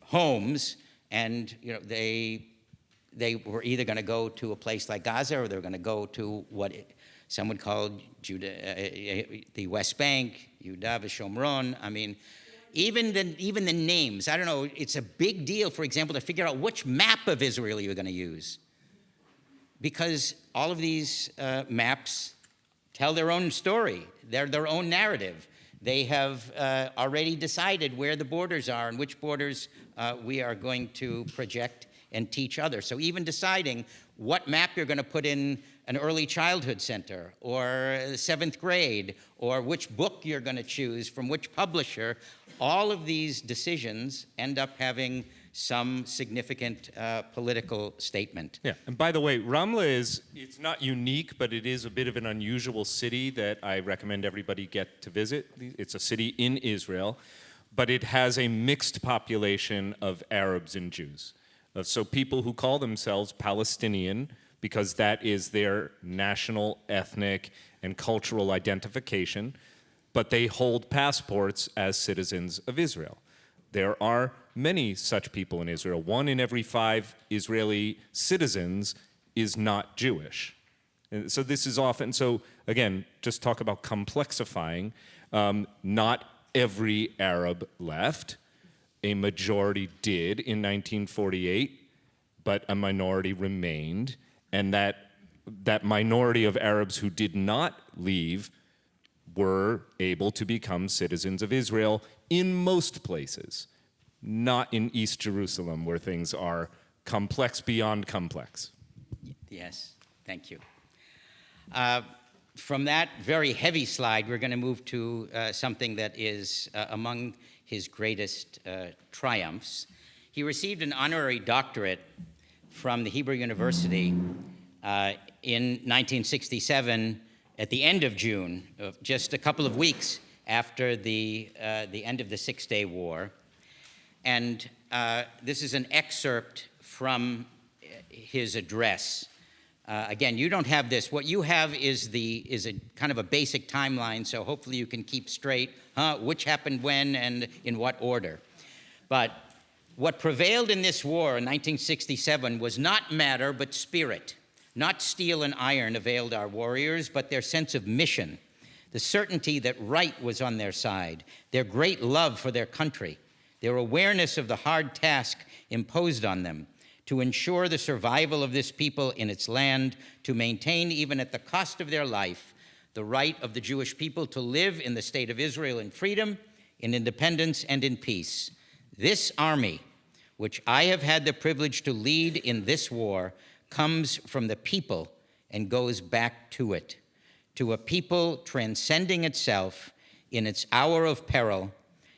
homes, and they were either going to go to a place like Gaza, or they were going to go to what some would call the West Bank, Yehuda v'Shomron. I mean, even the names. I don't know. It's a big deal, for example, to figure out which map of Israel you're going to use, because all of these maps tell their own story. They're their own narrative. They have already decided where the borders are and which borders we are going to project and teach others. So even deciding what map you're going to put in an early childhood center or seventh grade, or which book you're going to choose from which publisher, all of these decisions end up having some significant political statement. Yeah, and by the way, Ramla it's not unique, but it is a bit of an unusual city that I recommend everybody get to visit. It's a city in Israel, but it has a mixed population of Arabs and Jews. So people who call themselves Palestinian, because that is their national, ethnic, and cultural identification, but they hold passports as citizens of Israel. There are many such people in Israel. 1 in every 5 Israeli citizens is not Jewish. And so this is often, so again, just talk about complexifying. Not every Arab left. A majority did in 1948, but a minority remained. And that minority of Arabs who did not leave were able to become citizens of Israel in most places, not in East Jerusalem, where things are complex beyond complex. Yes, thank you. From that very heavy slide, we're going to move to something that is among his greatest triumphs. He received an honorary doctorate from the Hebrew University in 1967 at the end of June, just a couple of weeks after the end of the Six-Day War. And this is an excerpt from his address. Again, you don't have this. What you have is a kind of a basic timeline, so hopefully you can keep straight which happened when and in what order. But what prevailed in this war in 1967 was not matter, but spirit. Not steel and iron availed our warriors, but their sense of mission, the certainty that right was on their side, their great love for their country, their awareness of the hard task imposed on them to ensure the survival of this people in its land, to maintain, even at the cost of their life, the right of the Jewish people to live in the state of Israel in freedom, in independence and in peace. This army, which I have had the privilege to lead in this war, comes from the people and goes back to it, to a people transcending itself in its hour of peril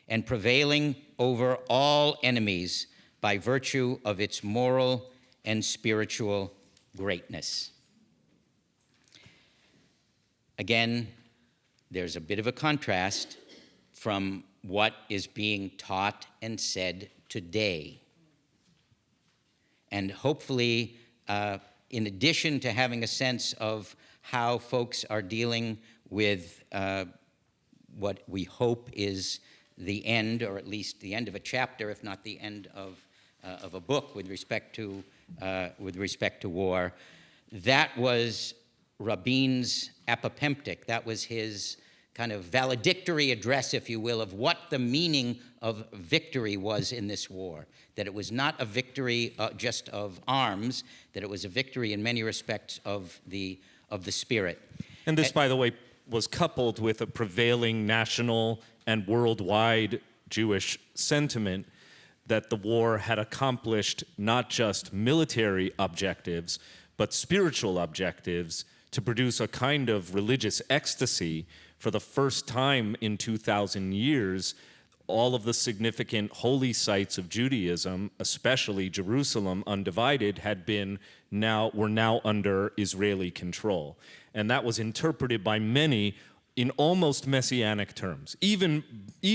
and prevailing over all enemies by virtue of its moral and spiritual greatness. Again, there's a bit of a contrast from what is being taught and said today. And hopefully, in addition to having a sense of how folks are dealing with what we hope is the end, or at least the end of a chapter, if not the end of a book with respect to war, that was Rabin's apopemptic. That was his kind of valedictory address, if you will, of what the meaning of victory was in this war. That it was not a victory just of arms, that it was a victory in many respects of the spirit. And this, by the way, was coupled with a prevailing national and worldwide Jewish sentiment that the war had accomplished not just military objectives, but spiritual objectives to produce a kind of religious ecstasy. For the first time in 2,000 years, all of the significant holy sites of Judaism, especially Jerusalem undivided, were now under Israeli control. And that was interpreted by many in almost messianic terms, even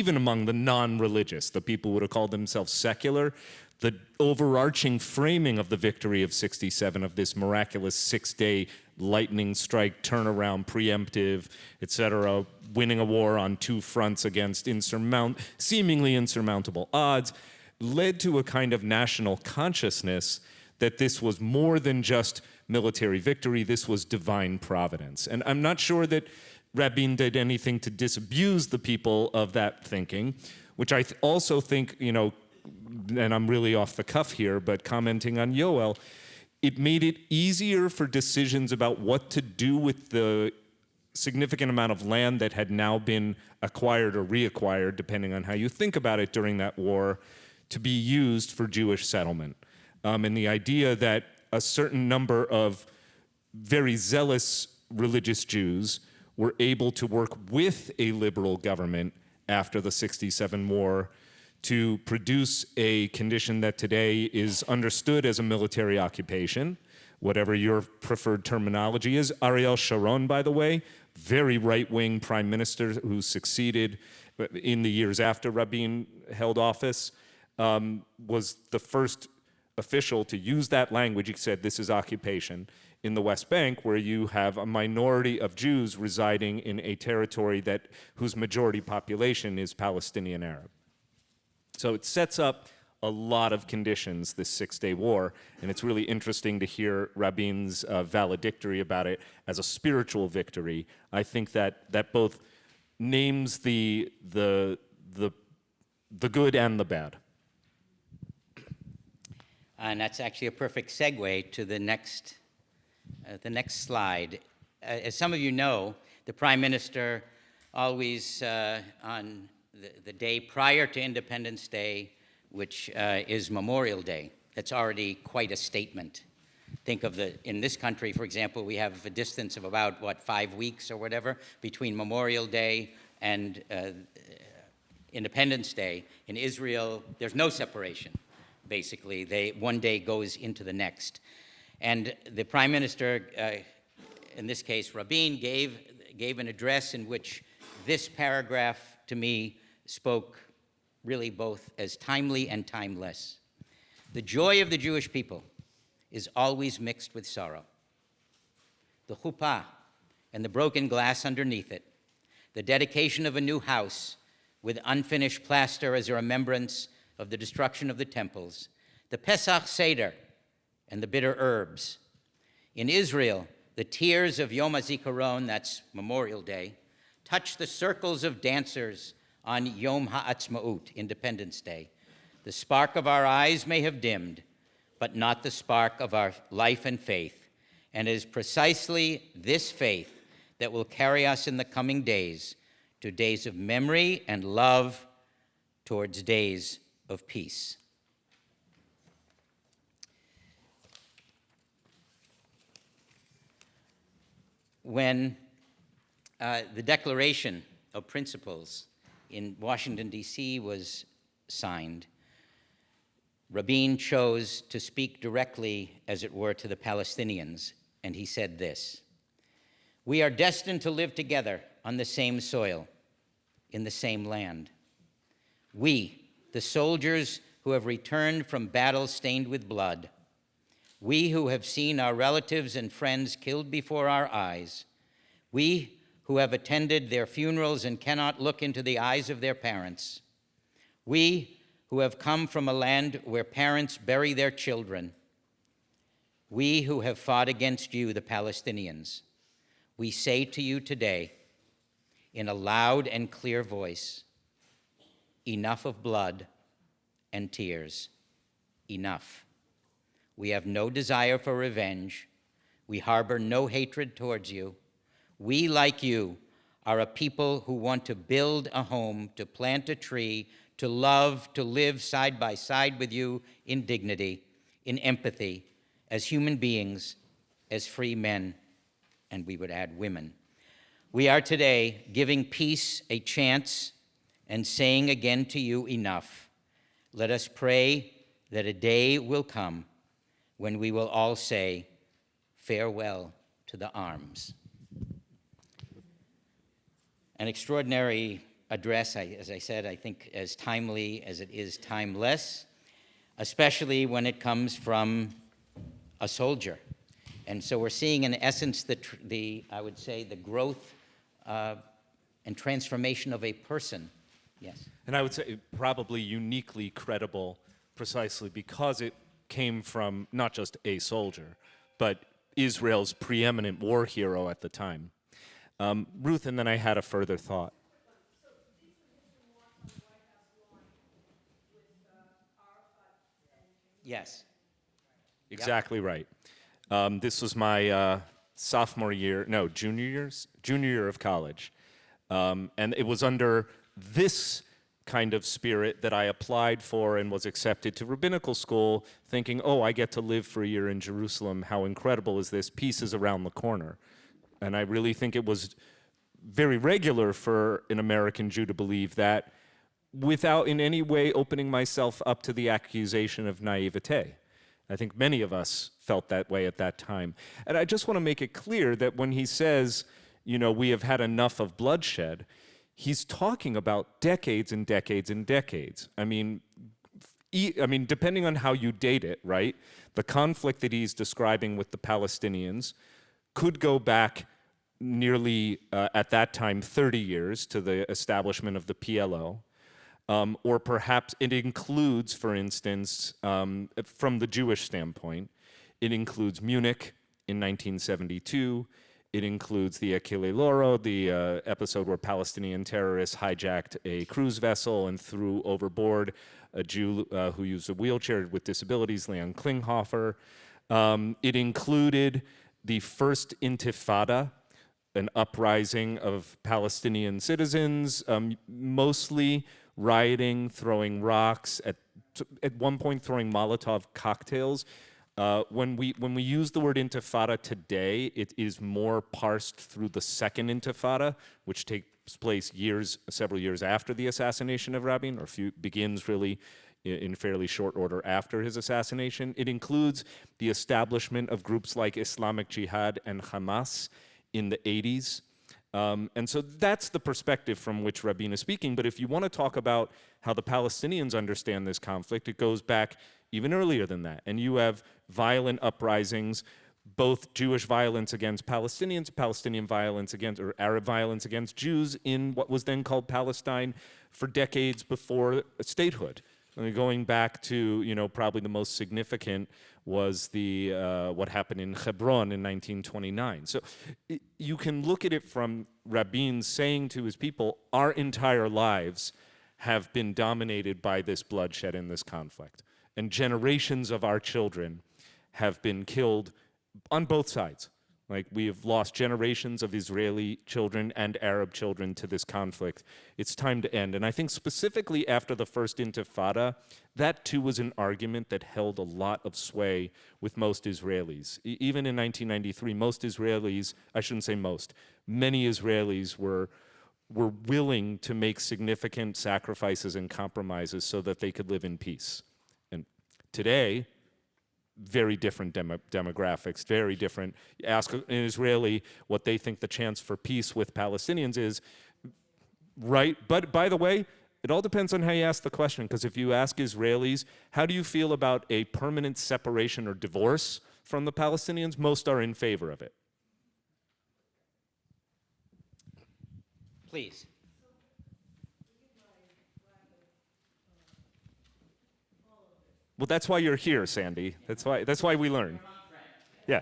among the non-religious, the people who would have called themselves secular. The overarching framing of the victory of 67, of this miraculous 6-day lightning strike, turnaround, preemptive, etc., winning a war on two fronts against seemingly insurmountable odds, led to a kind of national consciousness that this was more than just military victory, this was divine providence. And I'm not sure that Rabin did anything to disabuse the people of that thinking, which I also think, and I'm really off the cuff here, but commenting on Yoel, it made it easier for decisions about what to do with the significant amount of land that had now been acquired or reacquired, depending on how you think about it during that war, to be used for Jewish settlement. And the idea that a certain number of very zealous religious Jews were able to work with a liberal government after the 67 war to produce a condition that today is understood as a military occupation, whatever your preferred terminology is. Ariel Sharon, by the way, very right-wing prime minister who succeeded in the years after Rabin held office, was the first official to use that language. He said, this is occupation, in the West Bank, where you have a minority of Jews residing in a territory whose majority population is Palestinian Arab. So it sets up a lot of conditions, this 6-day war, and it's really interesting to hear Rabin's valedictory about it as a spiritual victory. I think that both names the good and the bad. And that's actually a perfect segue to the next slide. As some of you know, the Prime Minister always, on the day prior to Independence Day, which is Memorial Day, that's already quite a statement. Think of in this country, for example, we have a distance of about, 5 weeks or whatever between Memorial Day and Independence Day. In Israel, there's no separation, basically. One day goes into the next. And the Prime Minister, in this case Rabin, gave an address in which this paragraph, to me, spoke really both as timely and timeless. The joy of the Jewish people is always mixed with sorrow. The chuppah and the broken glass underneath it, the dedication of a new house with unfinished plaster as a remembrance of the destruction of the temples, the Pesach Seder and the bitter herbs. In Israel, the tears of Yom HaZikaron, that's Memorial Day, touch the circles of dancers on Yom HaAtzmaut, Independence Day. The spark of our eyes may have dimmed, but not the spark of our life and faith. And it is precisely this faith that will carry us in the coming days to days of memory and love towards days of peace. When the Declaration of Principles in Washington, D.C. was signed, Rabin chose to speak directly, as it were, to the Palestinians, and he said this: "We are destined to live together on the same soil, in the same land. We, the soldiers who have returned from battle stained with blood, we who have seen our relatives and friends killed before our eyes, we who have attended their funerals and cannot look into the eyes of their parents, we who have come from a land where parents bury their children, we who have fought against you, the Palestinians, we say to you today, in a loud and clear voice, enough of blood and tears, enough. We have no desire for revenge. We harbor no hatred towards you. We, like you, are a people who want to build a home, to plant a tree, to love, to live side by side with you in dignity, in empathy, as human beings, as free men, and we would add women. We are today giving peace a chance and saying again to you, enough. Let us pray that a day will come when we will all say, farewell to the arms." An extraordinary address, as I said, I think as timely as it is timeless, especially when it comes from a soldier. And so we're seeing, in essence, I would say, the growth and transformation of a person. Yes. And I would say probably uniquely credible precisely because it came from not just a soldier, but Israel's preeminent war hero at the time. Ruth, and then I had a further thought. Yes. Exactly right. This was my junior year of college. And it was under this kind of spirit that I applied for and was accepted to rabbinical school, thinking, oh, I get to live for a year in Jerusalem. How incredible is this? Peace is around the corner. And I really think it was very regular for an American Jew to believe that without in any way opening myself up to the accusation of naivete. I think many of us felt that way at that time. And I just want to make it clear that when he says, you know, we have had enough of bloodshed, he's talking about decades and decades and decades. I mean, depending on how you date it, right? The conflict that he's describing with the Palestinians could go back nearly, at that time, 30 years to the establishment of the PLO. Or perhaps it includes, for instance, from the Jewish standpoint, it includes Munich in 1972. It includes the Achille Lauro, the episode where Palestinian terrorists hijacked a cruise vessel and threw overboard a Jew who used a wheelchair with disabilities, Leon Klinghoffer. It included the first Intifada, an uprising of Palestinian citizens, mostly rioting, throwing rocks, at one point throwing Molotov cocktails. When we use the word intifada today, it is more parsed through the second intifada, which takes place several years after the assassination of Rabin, or begins really in fairly short order after his assassination. It includes the establishment of groups like Islamic Jihad and Hamas in the 80s. And so that's the perspective from which Rabin is speaking. But if you want to talk about how the Palestinians understand this conflict, it goes back even earlier than that. And you have violent uprisings, both Jewish violence against Palestinians, Palestinian violence against, or Arab violence against Jews in what was then called Palestine for decades before statehood. I mean, going back to, you know, probably the most significant was the what happened in Hebron in 1929. So you can look at it from Rabin saying to his people, our entire lives have been dominated by this bloodshed and this conflict. And generations of our children have been killed on both sides, Like, we have lost generations of Israeli children and Arab children to this conflict. It's time to end. And I think specifically after the first Intifada, that too was an argument that held a lot of sway with most Israelis. Even in 1993, most Israelis, I shouldn't say most, many Israelis were willing to make significant sacrifices and compromises so that they could live in peace. And today, very different demographics, very different. Ask an Israeli what they think the chance for peace with Palestinians is, right? But by the way, it all depends on how you ask the question, because if you ask Israelis, how do you feel about a permanent separation or divorce from the Palestinians, most are in favor of it. Please. Well, that's why you're here, Sandy. That's why we learn. Yeah.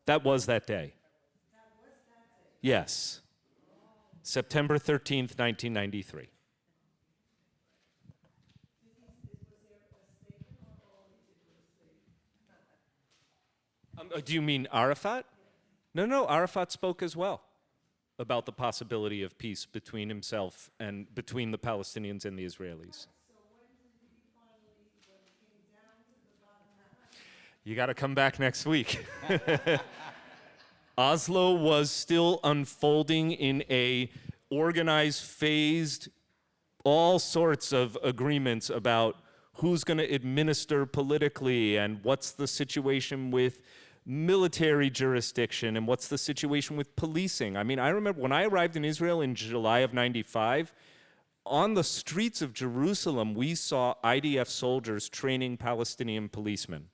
That was that day. Yes. September 13th, 1993. Do you mean Arafat? No, Arafat spoke as well about the possibility of peace between himself and between the Palestinians and the Israelis. You got to come back next week. Oslo was still unfolding in a organized, phased, all sorts of agreements about who's going to administer politically and what's the situation with military jurisdiction and what's the situation with policing. I mean, I remember when I arrived in Israel in July of '95, on the streets of Jerusalem, we saw IDF soldiers training Palestinian policemen.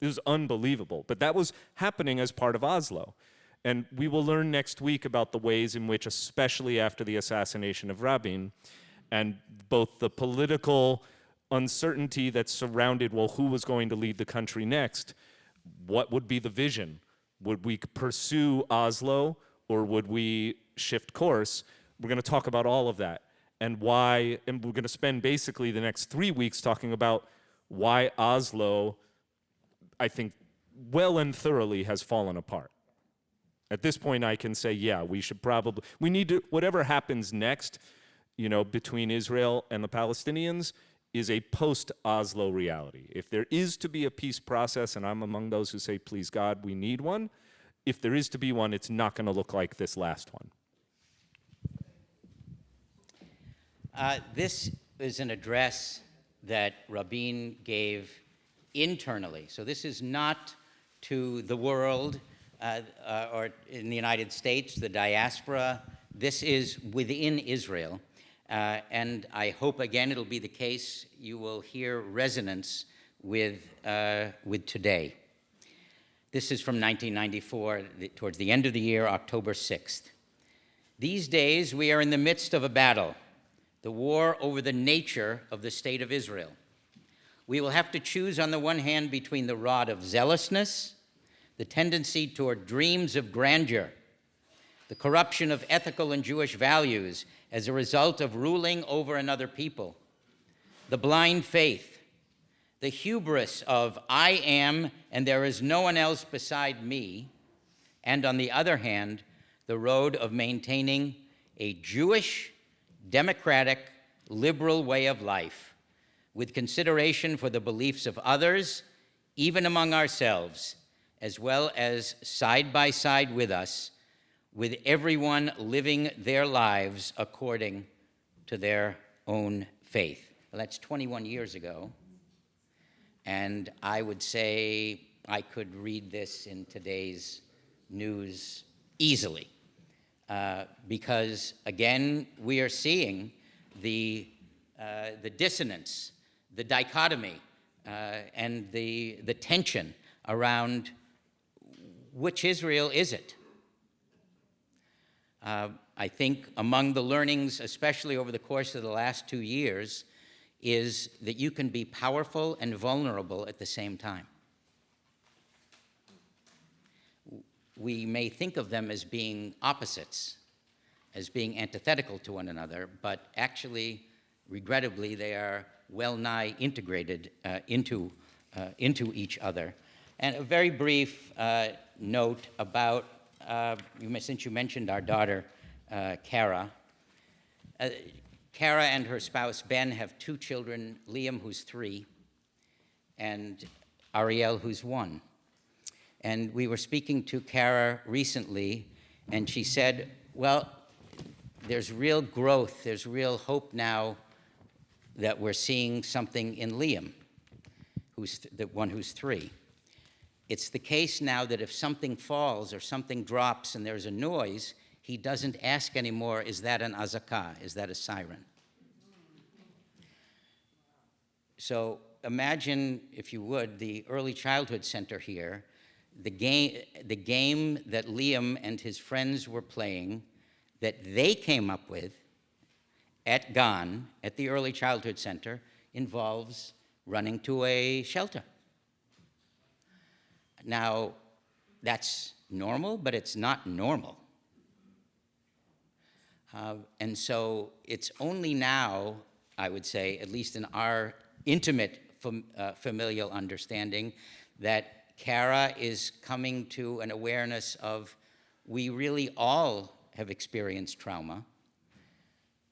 It was unbelievable, but that was happening as part of Oslo. And we will learn next week about the ways in which, especially after the assassination of Rabin, and both the political uncertainty that surrounded, well, who was going to lead the country next, what would be the vision? Would we pursue Oslo or would we shift course? We're going to talk about all of that and why, and we're going to spend basically the next 3 weeks talking about why Oslo, I think, well and thoroughly has fallen apart. At this point, I can say, yeah, we need to, whatever happens next, between Israel and the Palestinians, is a post-Oslo reality. If there is to be a peace process, and I'm among those who say, please God, we need one, if there is to be one, it's not going to look like this last one. This is an address that Rabin gave internally. So this is not to the world or in the United States, the diaspora. This is within Israel. And I hope, again, it'll be the case you will hear resonance with today. This is from 1994, towards the end of the year, October 6th. These days, we are in the midst of a battle, the war over the nature of the state of Israel. We will have to choose, on the one hand, between the rod of zealousness, the tendency toward dreams of grandeur, the corruption of ethical and Jewish values as a result of ruling over another people, the blind faith, the hubris of I am and there is no one else beside me, and on the other hand, the road of maintaining a Jewish, democratic, liberal way of life, with consideration for the beliefs of others, even among ourselves, as well as side by side with us, with everyone living their lives according to their own faith. Well, that's 21 years ago, and I would say I could read this in today's news easily, because, again, we are seeing the dissonance, the dichotomy, and the tension around which Israel is it? I think among the learnings, especially over the course of the last 2 years, is that you can be powerful and vulnerable at the same time. we may think of them as being opposites, as being antithetical to one another, but actually, regrettably, they are well-nigh integrated into each other. And a very brief note about, since you mentioned our daughter, Kara. Kara and her spouse, Ben, have 2 children, Liam, who's 3, and Ariel, who's 1. And we were speaking to Kara recently, and she said, well, there's real growth, there's real hope now that we're seeing something in Liam, who's the one who's 3. It's the case now that if something falls or something drops and there's a noise, he doesn't ask anymore, is that an azakah? Is that a siren? So imagine, if you would, the early childhood center here, the game that Liam and his friends were playing that they came up with at GAN, at the early childhood center, involves running to a shelter. Now, that's normal, but it's not normal. And so it's only now, I would say, at least in our intimate familial understanding, that Kara is coming to an awareness of we really all have experienced trauma.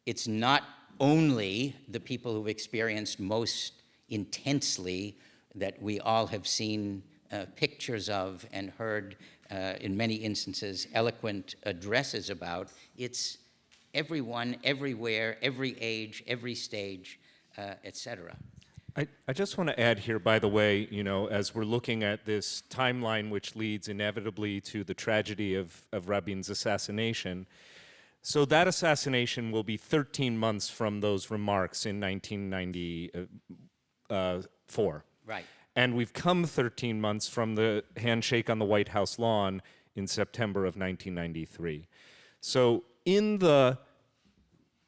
It's not only the people who've experienced most intensely that we all have seen pictures of and heard, in many instances, eloquent addresses about. It's everyone, everywhere, every age, every stage, etc. I just want to add here, by the way, as we're looking at this timeline which leads inevitably to the tragedy of Rabin's assassination, so that assassination will be 13 months from those remarks in 1994. Right. And we've come 13 months from the handshake on the White House lawn in September of 1993. So in the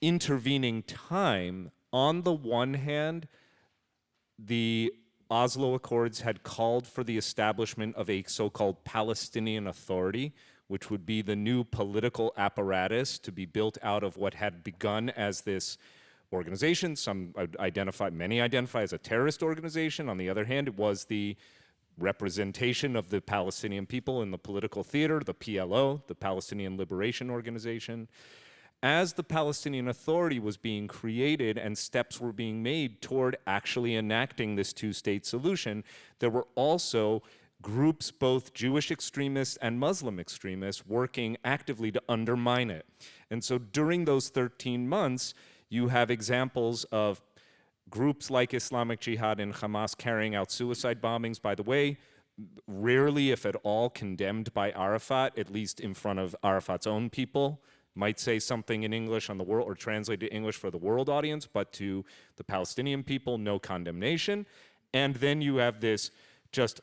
intervening time, on the one hand, the Oslo Accords had called for the establishment of a so-called Palestinian Authority, which would be the new political apparatus to be built out of what had begun as this organization. Many identify as a terrorist organization. On the other hand, it was the representation of the Palestinian people in the political theater, the PLO, the Palestinian Liberation Organization. As the Palestinian Authority was being created and steps were being made toward actually enacting this two-state solution, there were also groups, both Jewish extremists and Muslim extremists, working actively to undermine it. And so during those 13 months, you have examples of groups like Islamic Jihad and Hamas carrying out suicide bombings, by the way, rarely, if at all, condemned by Arafat, at least in front of Arafat's own people. Might say something in English on the world, or translate to English for the world audience, but to the Palestinian people, no condemnation. And then you have this just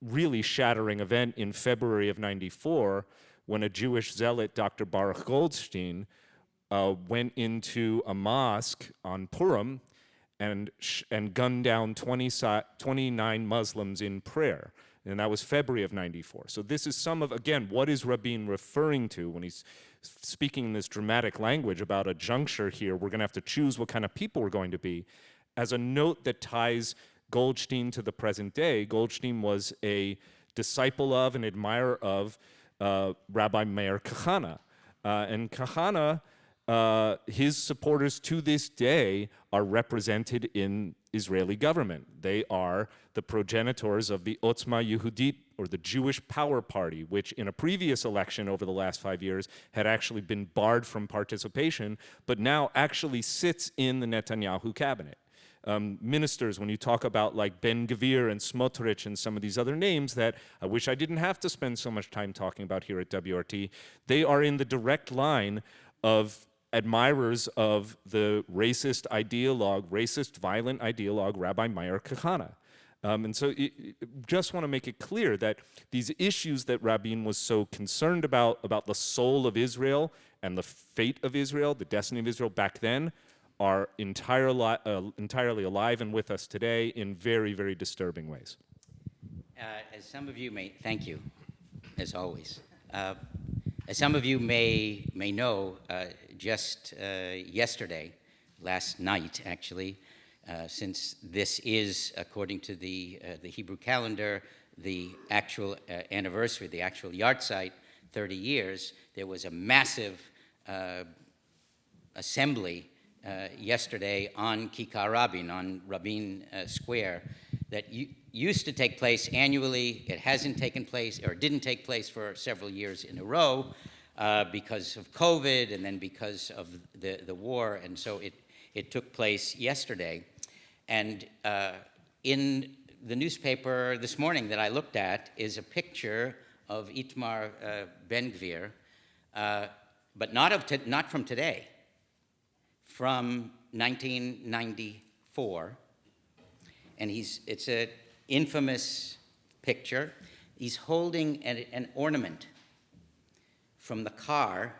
really shattering event in February of '94 when a Jewish zealot, Dr. Baruch Goldstein, went into a mosque on Purim and gunned down 29 Muslims in prayer. And that was February of '94. So this is some of, again, what is Rabin referring to when he's speaking in this dramatic language about a juncture here? We're going to have to choose what kind of people we're going to be. As a note that ties Goldstein to the present day, Goldstein was a disciple of and admirer of Rabbi Meir Kahane. And Kahane, his supporters to this day are represented in Israeli government. They are the progenitors of the Otzma Yehudit, or the Jewish Power Party, which in a previous election over the last 5 years had actually been barred from participation, but now actually sits in the Netanyahu cabinet. Ministers, when you talk about like Ben Gvir and Smotrich and some of these other names that I wish I didn't have to spend so much time talking about here at WRT, they are in the direct line of admirers of the racist violent ideologue, Rabbi Meir Kahane. And so just want to make it clear that these issues that Rabin was so concerned about the soul of Israel and the fate of Israel, the destiny of Israel back then, are entirely alive and with us today in very, very disturbing ways. As some of you may, thank you. as always. As some of you may know, just yesterday, last night actually, since this is, according to the Hebrew calendar, the actual anniversary, the actual yahrzeit, 30 years, there was a massive assembly yesterday on Kikar Rabin, on Rabin Square, that used to take place annually. It hasn't taken place, or didn't take place for several years in a row because of COVID and then because of the war, and so it took place yesterday. And in the newspaper this morning that I looked at is a picture of Itamar Ben-Gvir, but not from today, from 1994. And it's an infamous picture. He's holding an ornament from the car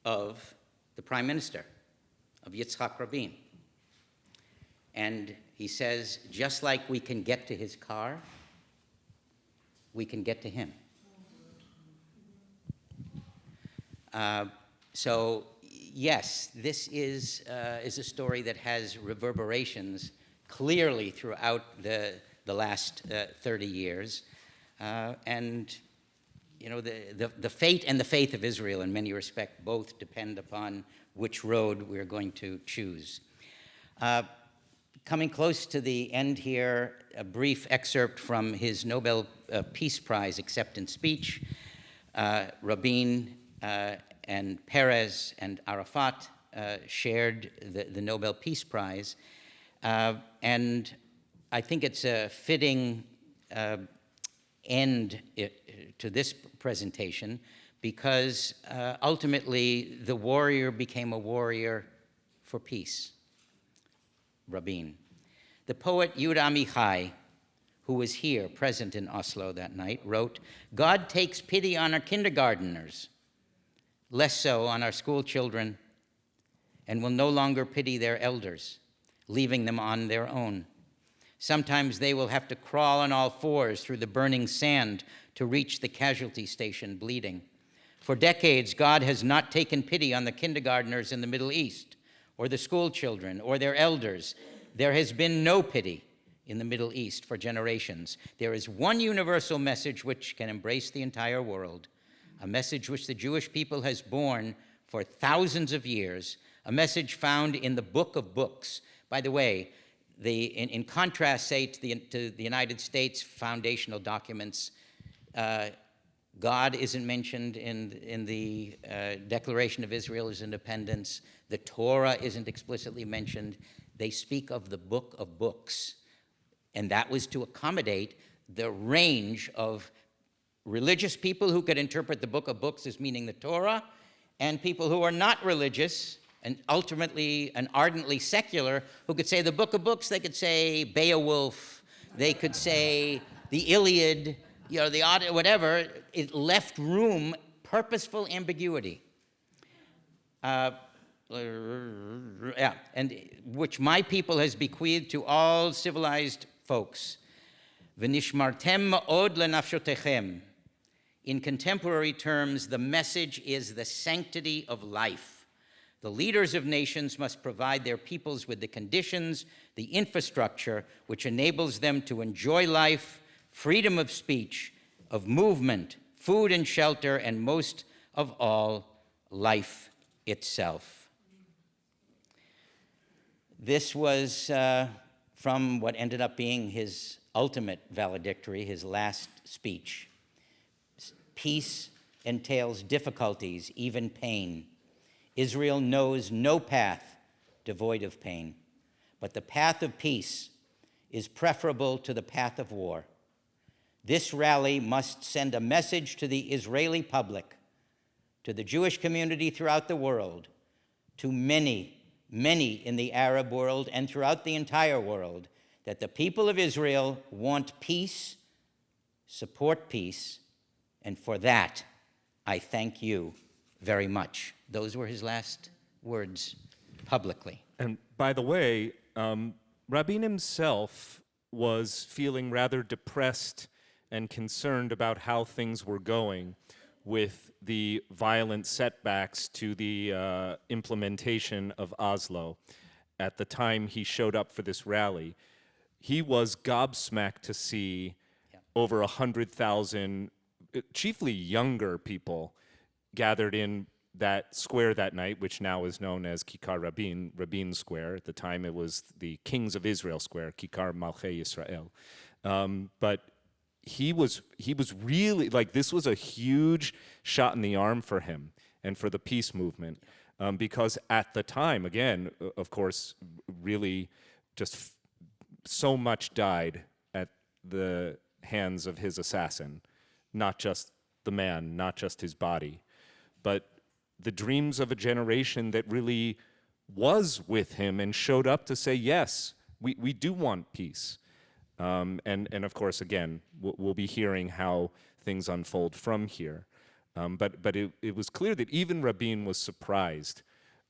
of the Prime Minister, of Yitzhak Rabin. And he says, just like we can get to his car, we can get to him. So yes, this is a story that has reverberations clearly throughout the last 30 years. And you know, the fate and the faith of Israel in many respects both depend upon which road we're going to choose. Coming close to the end here, a brief excerpt from his Nobel Peace Prize acceptance speech. Rabin and Peres and Arafat shared the Nobel Peace Prize. And I think it's a fitting end to this presentation because ultimately the warrior became a warrior for peace. Rabin. The poet Yehuda Amichai, who was here, present in Oslo that night, wrote, "God takes pity on our kindergarteners, less so on our school children, and will no longer pity their elders, leaving them on their own. Sometimes they will have to crawl on all fours through the burning sand to reach the casualty station bleeding. For decades, God has not taken pity on the kindergarteners in the Middle East, or the school children, or their elders. There has been no pity in the Middle East for generations. There is one universal message which can embrace the entire world, a message which the Jewish people has borne for thousands of years, a message found in the Book of Books." By the way, in contrast, say, to the United States foundational documents, God isn't mentioned in the Declaration of Israel's independence. The Torah isn't explicitly mentioned. They speak of the Book of Books. And that was to accommodate the range of religious people who could interpret the Book of Books as meaning the Torah, and people who are not religious and ultimately and ardently secular who could say the Book of Books. They could say Beowulf. They could say the Iliad, you know, the Odyssey, whatever. It left room, purposeful ambiguity. And which my people has bequeathed to all civilized folks. V'nishmartem ma'od lenafshotechem. In contemporary terms, the message is the sanctity of life. The leaders of nations must provide their peoples with the conditions, the infrastructure, which enables them to enjoy life, freedom of speech, of movement, food and shelter, and most of all, life itself. This was from what ended up being his ultimate valedictory, his last speech. Peace entails difficulties, even pain. Israel knows no path devoid of pain, but the path of peace is preferable to the path of war. This rally must send a message to the Israeli public, to the Jewish community throughout the world, to many in the Arab world and throughout the entire world, that the people of Israel want peace, support peace, and for that, I thank you very much. Those were his last words publicly. And by the way, Rabin himself was feeling rather depressed and concerned about how things were going with the violent setbacks to the implementation of Oslo. At the time he showed up for this rally, he was gobsmacked to see over 100,000, chiefly younger people, gathered in that square that night, which now is known as Kikar Rabin, Rabin Square. At the time, it was the Kings of Israel Square, Kikar Malchei Yisrael. But he was really, like, this was a huge shot in the arm for him and for the peace movement, because at the time, again, of course, really just so much died at the hands of his assassin, not just the man, not just his body, but the dreams of a generation that really was with him and showed up to say, yes, we do want peace. And of course, again, we'll be hearing how things unfold from here. But it was clear that even Rabin was surprised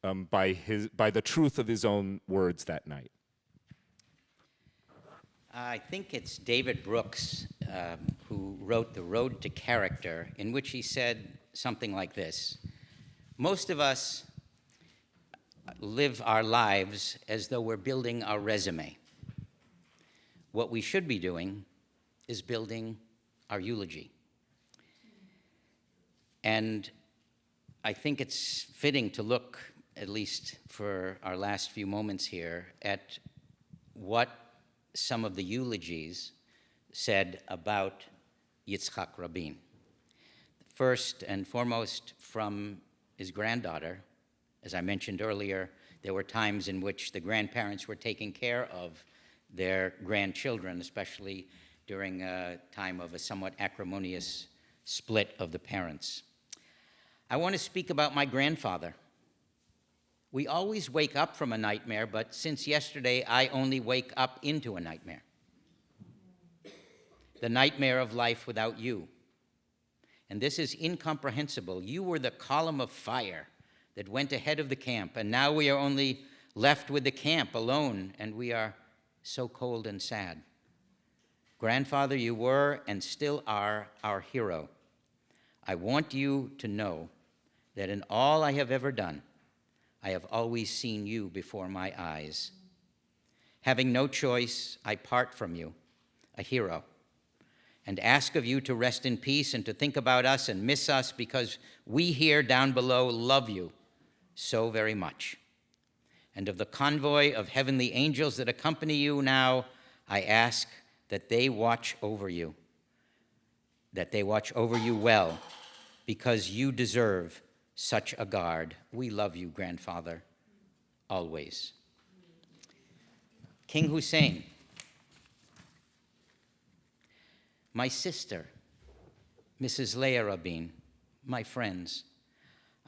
by the truth of his own words that night. I think it's David Brooks who wrote The Road to Character, in which he said something like this: most of us live our lives as though we're building our resume. What we should be doing is building our eulogy. And I think it's fitting to look, at least for our last few moments here, at what some of the eulogies said about Yitzhak Rabin. First and foremost, from his granddaughter. As I mentioned earlier, there were times in which the grandparents were taking care of their grandchildren, especially during a time of a somewhat acrimonious split of the parents. I want to speak about my grandfather. We always wake up from a nightmare, but since yesterday, I only wake up into a nightmare. The nightmare of life without you. And this is incomprehensible. You were the column of fire that went ahead of the camp, and now we are only left with the camp alone, and we are so cold and sad. Grandfather, you were and still are our hero. I want you to know that in all I have ever done, I have always seen you before my eyes. Having no choice, I part from you, a hero, and ask of you to rest in peace and to think about us and miss us, because we here down below love you so very much. And of the convoy of heavenly angels that accompany you now, I ask that they watch over you, well, because you deserve such a guard. We love you, grandfather, always. King Hussein, my sister, Mrs. Leah Rabin, my friends,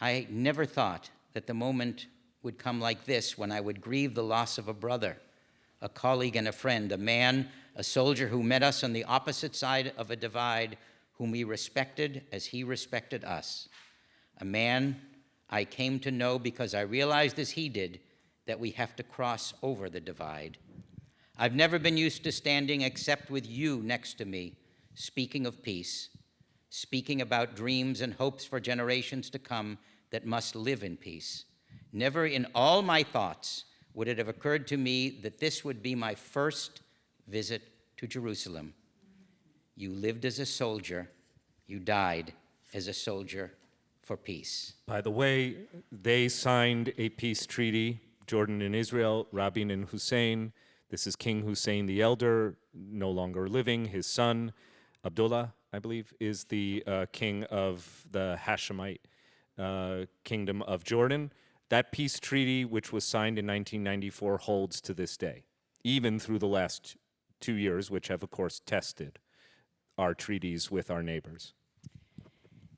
I never thought that the moment would come like this, when I would grieve the loss of a brother, a colleague and a friend, a man, a soldier who met us on the opposite side of a divide, whom we respected as he respected us. A man I came to know because I realized, as he did, that we have to cross over the divide. I've never been used to standing except with you next to me, speaking of peace, speaking about dreams and hopes for generations to come that must live in peace. Never in all my thoughts would it have occurred to me that this would be my first visit to Jerusalem. You lived as a soldier, you died as a soldier for peace. By the way, they signed a peace treaty, Jordan and Israel, Rabin and Hussein. This is King Hussein the Elder, no longer living. His son, Abdullah, I believe, is the king of the Hashemite kingdom of Jordan. That peace treaty, which was signed in 1994, holds to this day, even through the last 2 years, which have, of course, tested our treaties with our neighbors.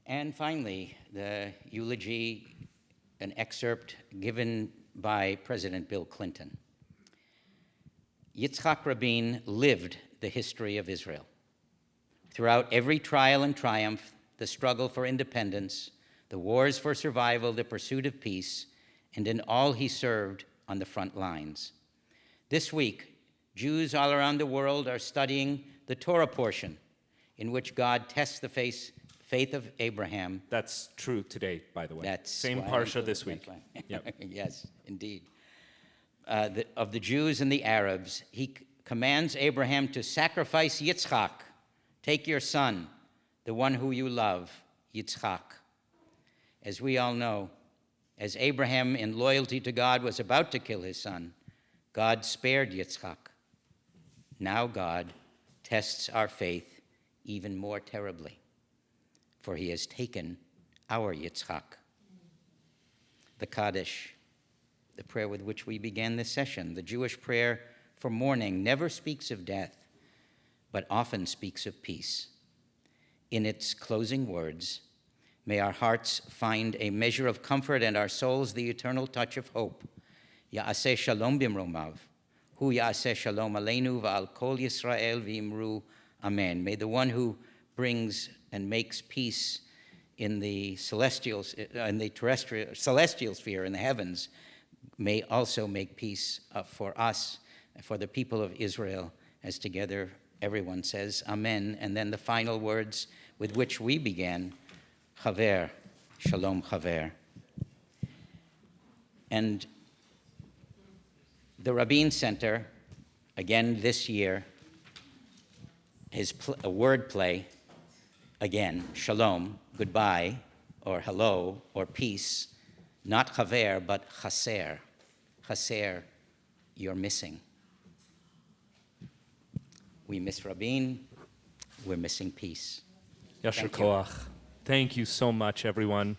And finally, the eulogy, an excerpt given by President Bill Clinton. Yitzhak Rabin lived the history of Israel. Throughout every trial and triumph, the struggle for independence, the wars for survival, the pursuit of peace, and in all he served on the front lines. This week, Jews all around the world are studying the Torah portion in which God tests the faith of Abraham. That's true today, by the way. That's Same why I parsha included this that week. one. Yep. Yes, indeed. Of the Jews and the Arabs, he commands Abraham to sacrifice Yitzchak. Take your son, the one who you love, Yitzchak. As we all know, as Abraham, in loyalty to God, was about to kill his son, God spared Yitzchak. Now God tests our faith even more terribly, for he has taken our Yitzchak. The Kaddish, the prayer with which we began this session, the Jewish prayer for mourning, never speaks of death, but often speaks of peace. In its closing words, may our hearts find a measure of comfort and our souls the eternal touch of hope. Ya'aseh shalom bimromav, hu ya'aseh shalom aleinu va'al kol Yisrael v'imru amen. May the one who brings and makes peace in the celestial sphere in the heavens may also make peace for us, for the people of Israel, as together everyone says amen. And then the final words with which we began, chaver, shalom chaver. And the Rabin Center, again this year, is a word play, again, shalom, goodbye, or hello, or peace, not chaver, but chaser. Chaser, you're missing. We miss Rabin, we're missing peace. Yasher Thank you. koach. Thank you so much, everyone.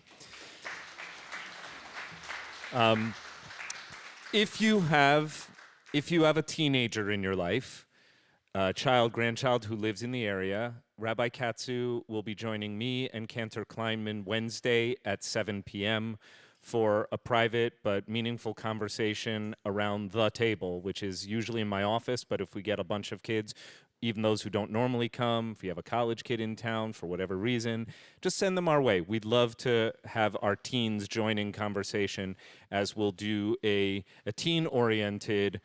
If you have a teenager in your life, a child, grandchild who lives in the area, Rabbi Katzew will be joining me and Cantor Kleinman Wednesday at 7 p.m. for a private but meaningful conversation around the table, which is usually in my office, but if we get a bunch of kids, even those who don't normally come, if you have a college kid in town for whatever reason, just send them our way. We'd love to have our teens join in conversation, as we'll do a teen-oriented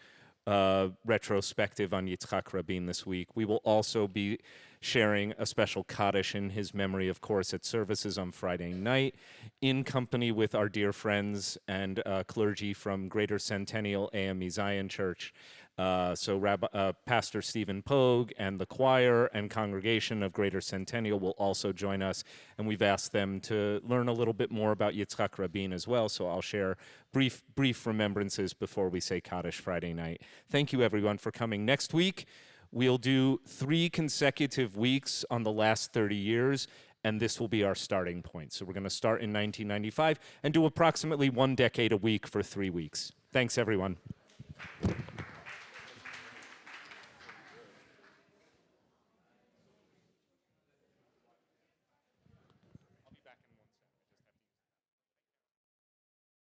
retrospective on Yitzchak Rabin this week. We will also be sharing a special Kaddish in his memory, of course, at services on Friday night, in company with our dear friends and clergy from Greater Centennial AME Zion Church. Pastor Stephen Pogue and the choir and congregation of Greater Centennial will also join us, and we've asked them to learn a little bit more about Yitzchak Rabin as well, so I'll share brief remembrances before we say Kaddish Friday night. Thank you, everyone, for coming. Next week, we'll do 3 consecutive weeks on the last 30 years, and this will be our starting point. So we're going to start in 1995 and do approximately 1 decade a week for 3 weeks. Thanks, everyone.